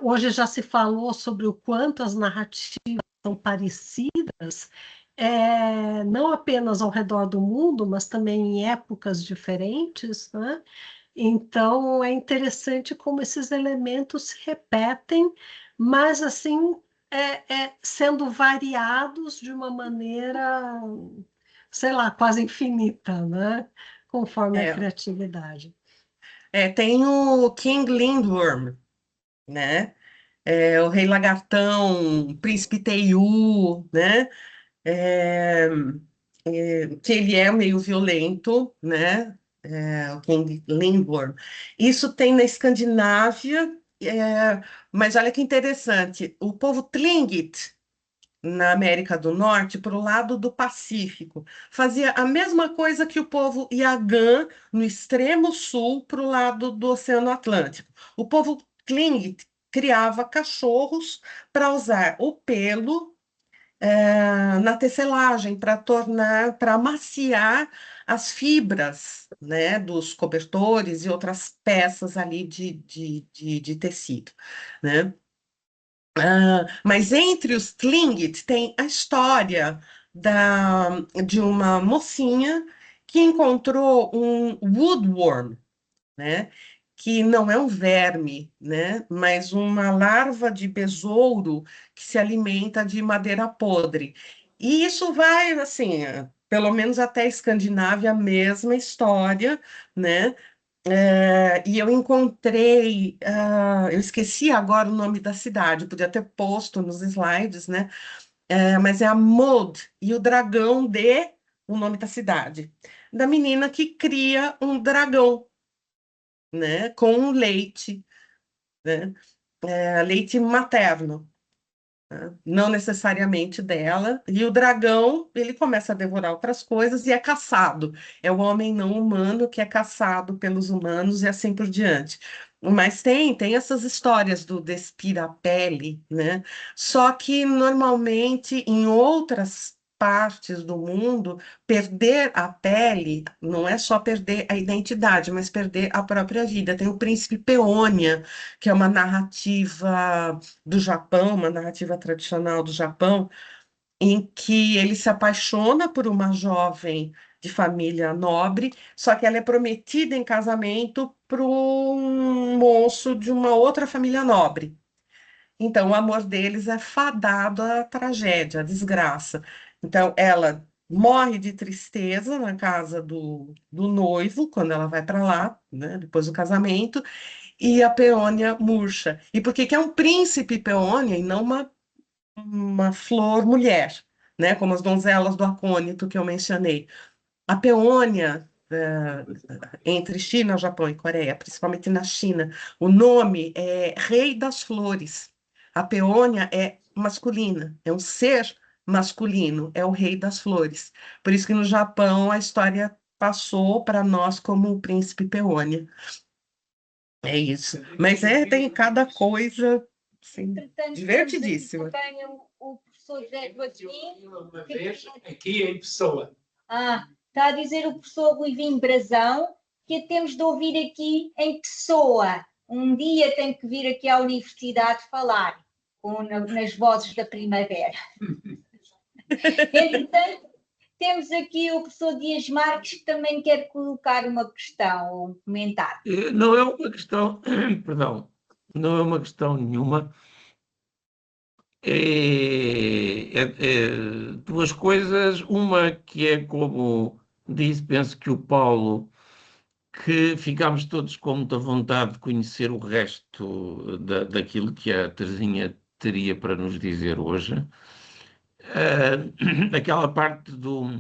Hoje já se falou sobre o quanto as narrativas são parecidas, não apenas ao redor do mundo, mas também em épocas diferentes, né? Então, é interessante como esses elementos se repetem, mas assim, sendo variados de uma maneira, sei lá, quase infinita, né? Conforme a É, criatividade. tem o King Lindworm, né? O Rei Lagartão, o Príncipe Teiu, né? É, que ele é meio violento, né? O King Lindworm. Isso tem na Escandinávia, mas olha que interessante, o povo Tlingit, na América do Norte, para o lado do Pacífico, fazia a mesma coisa que o povo Yagã, no extremo sul, para o lado do Oceano Atlântico. O povo Tlingit criava cachorros para usar o pelo na tecelagem, para amaciar as fibras, né, dos cobertores e outras peças ali de tecido, né? Mas entre os Tlingit tem a história de uma mocinha que encontrou um woodworm, né? Que não é um verme, né? Mas uma larva de besouro que se alimenta de madeira podre. E isso vai, assim, pelo menos até a Escandinávia, a mesma história, né? E eu encontrei, eu esqueci agora o nome da cidade, podia ter posto nos slides, né? Mas é a Maud e o dragão o nome da cidade, da menina que cria um dragão, né? Com leite, né? Leite materno, né? Não necessariamente dela. E o dragão, ele começa a devorar outras coisas e é caçado. É o homem não humano que é caçado pelos humanos e assim por diante. Mas tem essas histórias do despir a pele, né? Só que normalmente em outras partes do mundo, perder a pele não é só perder a identidade, mas perder a própria vida. Tem o Príncipe Peônia, que é uma narrativa do Japão, uma narrativa tradicional do Japão, em que ele se apaixona por uma jovem de família nobre, só que ela é prometida em casamento para um moço de uma outra família nobre. Então, o amor deles é fadado à tragédia, à desgraça. Então, ela morre de tristeza na casa do noivo, quando ela vai para lá, né, depois do casamento, e a peônia murcha. E por que que é um príncipe peônia e não uma flor mulher, né? Como as donzelas do acônito que eu mencionei. A peônia, entre China, Japão e Coreia, principalmente na China, o nome é Rei das Flores. A peônia é masculina, é um ser masculino, é o Rei das Flores. Por isso que no Japão a história passou para nós como o príncipe peônia. É isso. Mas tem cada coisa, assim, Entretanto, divertidíssima. temos aqui também o professor José Joaquim. Uma vez aqui em pessoa. Está a dizer o professor Ruivinho Brazão que temos de ouvir aqui em pessoa. Um dia tem que vir aqui à universidade falar nas vozes da primavera. Entretanto, temos aqui o professor Dias Marques que também quer colocar uma questão ou um comentário. Não é uma questão, perdão, não é uma questão nenhuma. Duas coisas. Uma que é como disse, penso que o Paulo, que ficámos todos com muita vontade de conhecer o resto daquilo que a Teresinha teria para nos dizer hoje. Aquela parte dos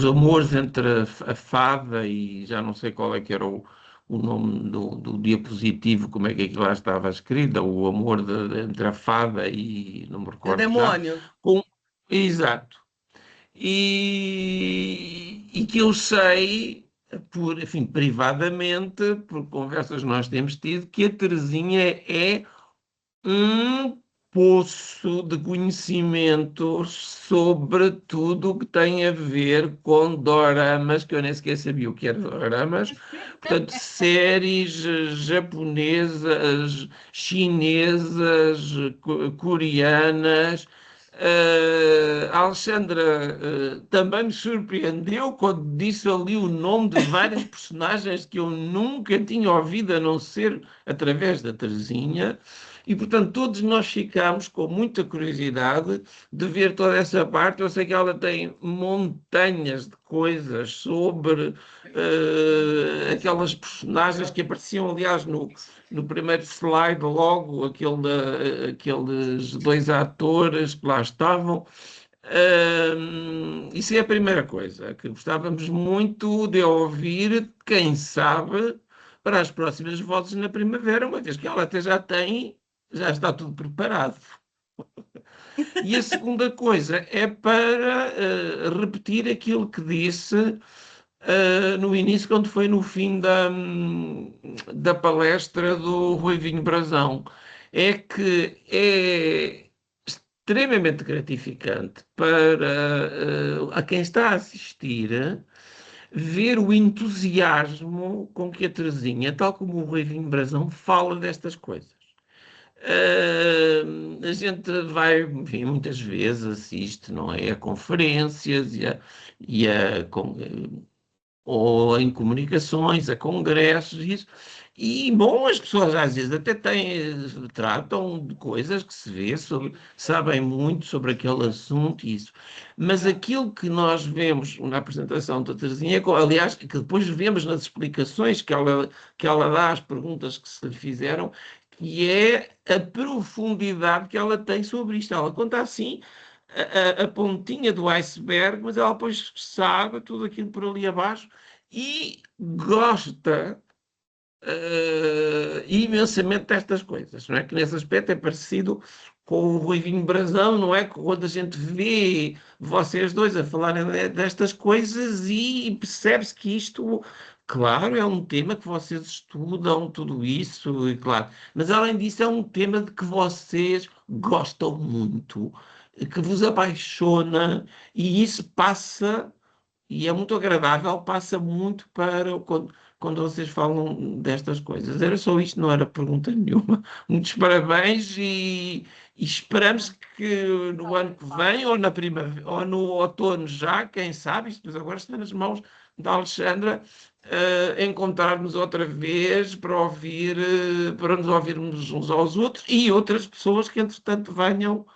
amores entre a fada e já não sei qual é que era o nome do diapositivo, como é que aquilo lá estava escrito, o amor entre a fada e não me O recordo já. demônio. Exato. E que eu sei, enfim, privadamente, por conversas que nós temos tido, que a Teresinha é um poço de conhecimento sobre tudo o que tem a ver com doramas, que eu nem sequer sabia o que era doramas, portanto, séries japonesas, chinesas, coreanas. A Alexandra também me surpreendeu quando disse ali o nome de várias personagens que eu nunca tinha ouvido, a não ser através da Teresinha. E, portanto, todos nós ficámos com muita curiosidade de ver toda essa parte. Eu sei que ela tem montanhas de coisas sobre aquelas personagens que apareciam, aliás, no primeiro slide, logo, aqueles dois atores que lá estavam. Isso é a primeira coisa, que gostávamos muito de ouvir, quem sabe, para as próximas vozes na primavera, uma vez que ela até já está tudo preparado. E a segunda coisa é para repetir aquilo que disse no início, quando foi no fim da palestra do Rui Vinho Brazão. É que é extremamente gratificante para a quem está a assistir ver o entusiasmo com que a Teresinha, tal como o Rui Vinho Brazão, fala destas coisas. A gente vai, enfim, muitas vezes assiste, não é, a conferências ou em comunicações, a congressos, isso. E, bom, as pessoas às vezes até tratam de coisas que se vê, sabem muito sobre aquele assunto e isso. Mas aquilo que nós vemos na apresentação da Teresinha, aliás, que depois vemos nas explicações que ela dá às perguntas que se lhe fizeram, que é a profundidade que ela tem sobre isto. Ela conta assim a pontinha do iceberg, mas ela depois sabe tudo aquilo por ali abaixo e gosta imensamente destas coisas, não é? Que nesse aspecto é parecido com o Ruivinho Brazão, não é? Quando a gente vê vocês dois a falarem destas coisas e percebe-se que isto, claro, é um tema que vocês estudam, tudo isso, e claro, mas além disso é um tema de que vocês gostam muito, que vos apaixona, e isso passa, e é muito agradável, passa muito para quando vocês falam destas coisas. Era só isto, não era pergunta nenhuma. Muitos parabéns e esperamos que no ano que vem, ou na primavera, ou no outono já, quem sabe, isto depois agora está nas mãos da Alexandra, encontrarmos outra vez para ouvir, para nos ouvirmos uns aos outros e outras pessoas que, entretanto, venham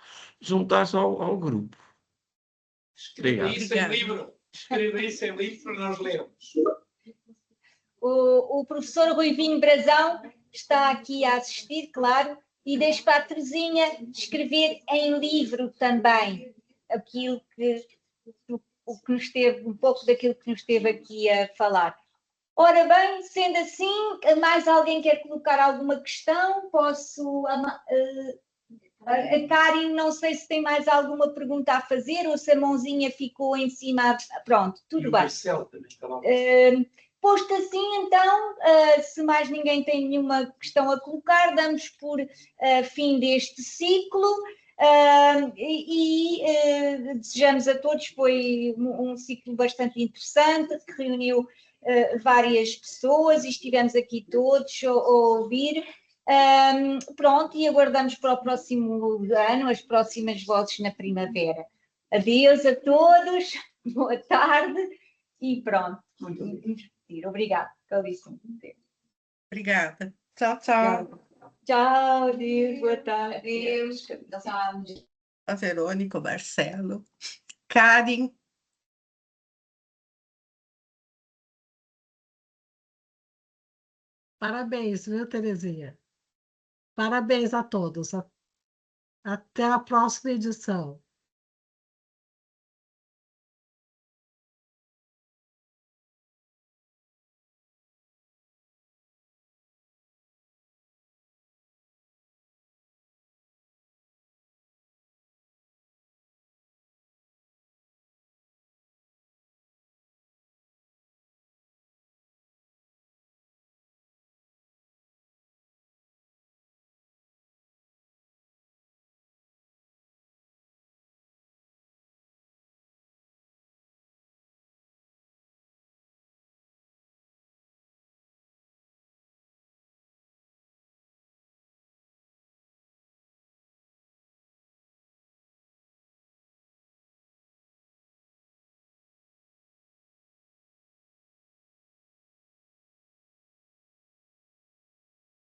juntar-se ao grupo. Escreva Obrigado. isso em livro. Escreva isso em livro para nós lermos. O professor Rui Vinho Brazão está aqui a assistir, claro, e deixo para a Teresinha escrever em livro também aquilo o que nos esteve, um pouco daquilo que nos esteve aqui a falar. Ora bem, sendo assim, mais alguém quer colocar alguma questão? Posso... A Karen, não sei se tem mais alguma pergunta a fazer ou se a mãozinha ficou em cima. Pronto, tudo bem. Posto assim, então, se mais ninguém tem nenhuma questão a colocar, damos por fim deste ciclo e desejamos a todos, foi um ciclo bastante interessante, que reuniu várias pessoas e estivemos aqui todos a ouvir. Pronto, e aguardamos para o próximo ano, as próximas vozes na primavera. Adeus a todos, boa tarde e pronto. Obrigada, Calícia. Obrigada. Tchau, tchau. Tchau, adeus, boa tarde. Adeus. A Verônica, o Marcelo, Karen. Parabéns, viu, Terezinha? Parabéns a todos. Até a próxima edição.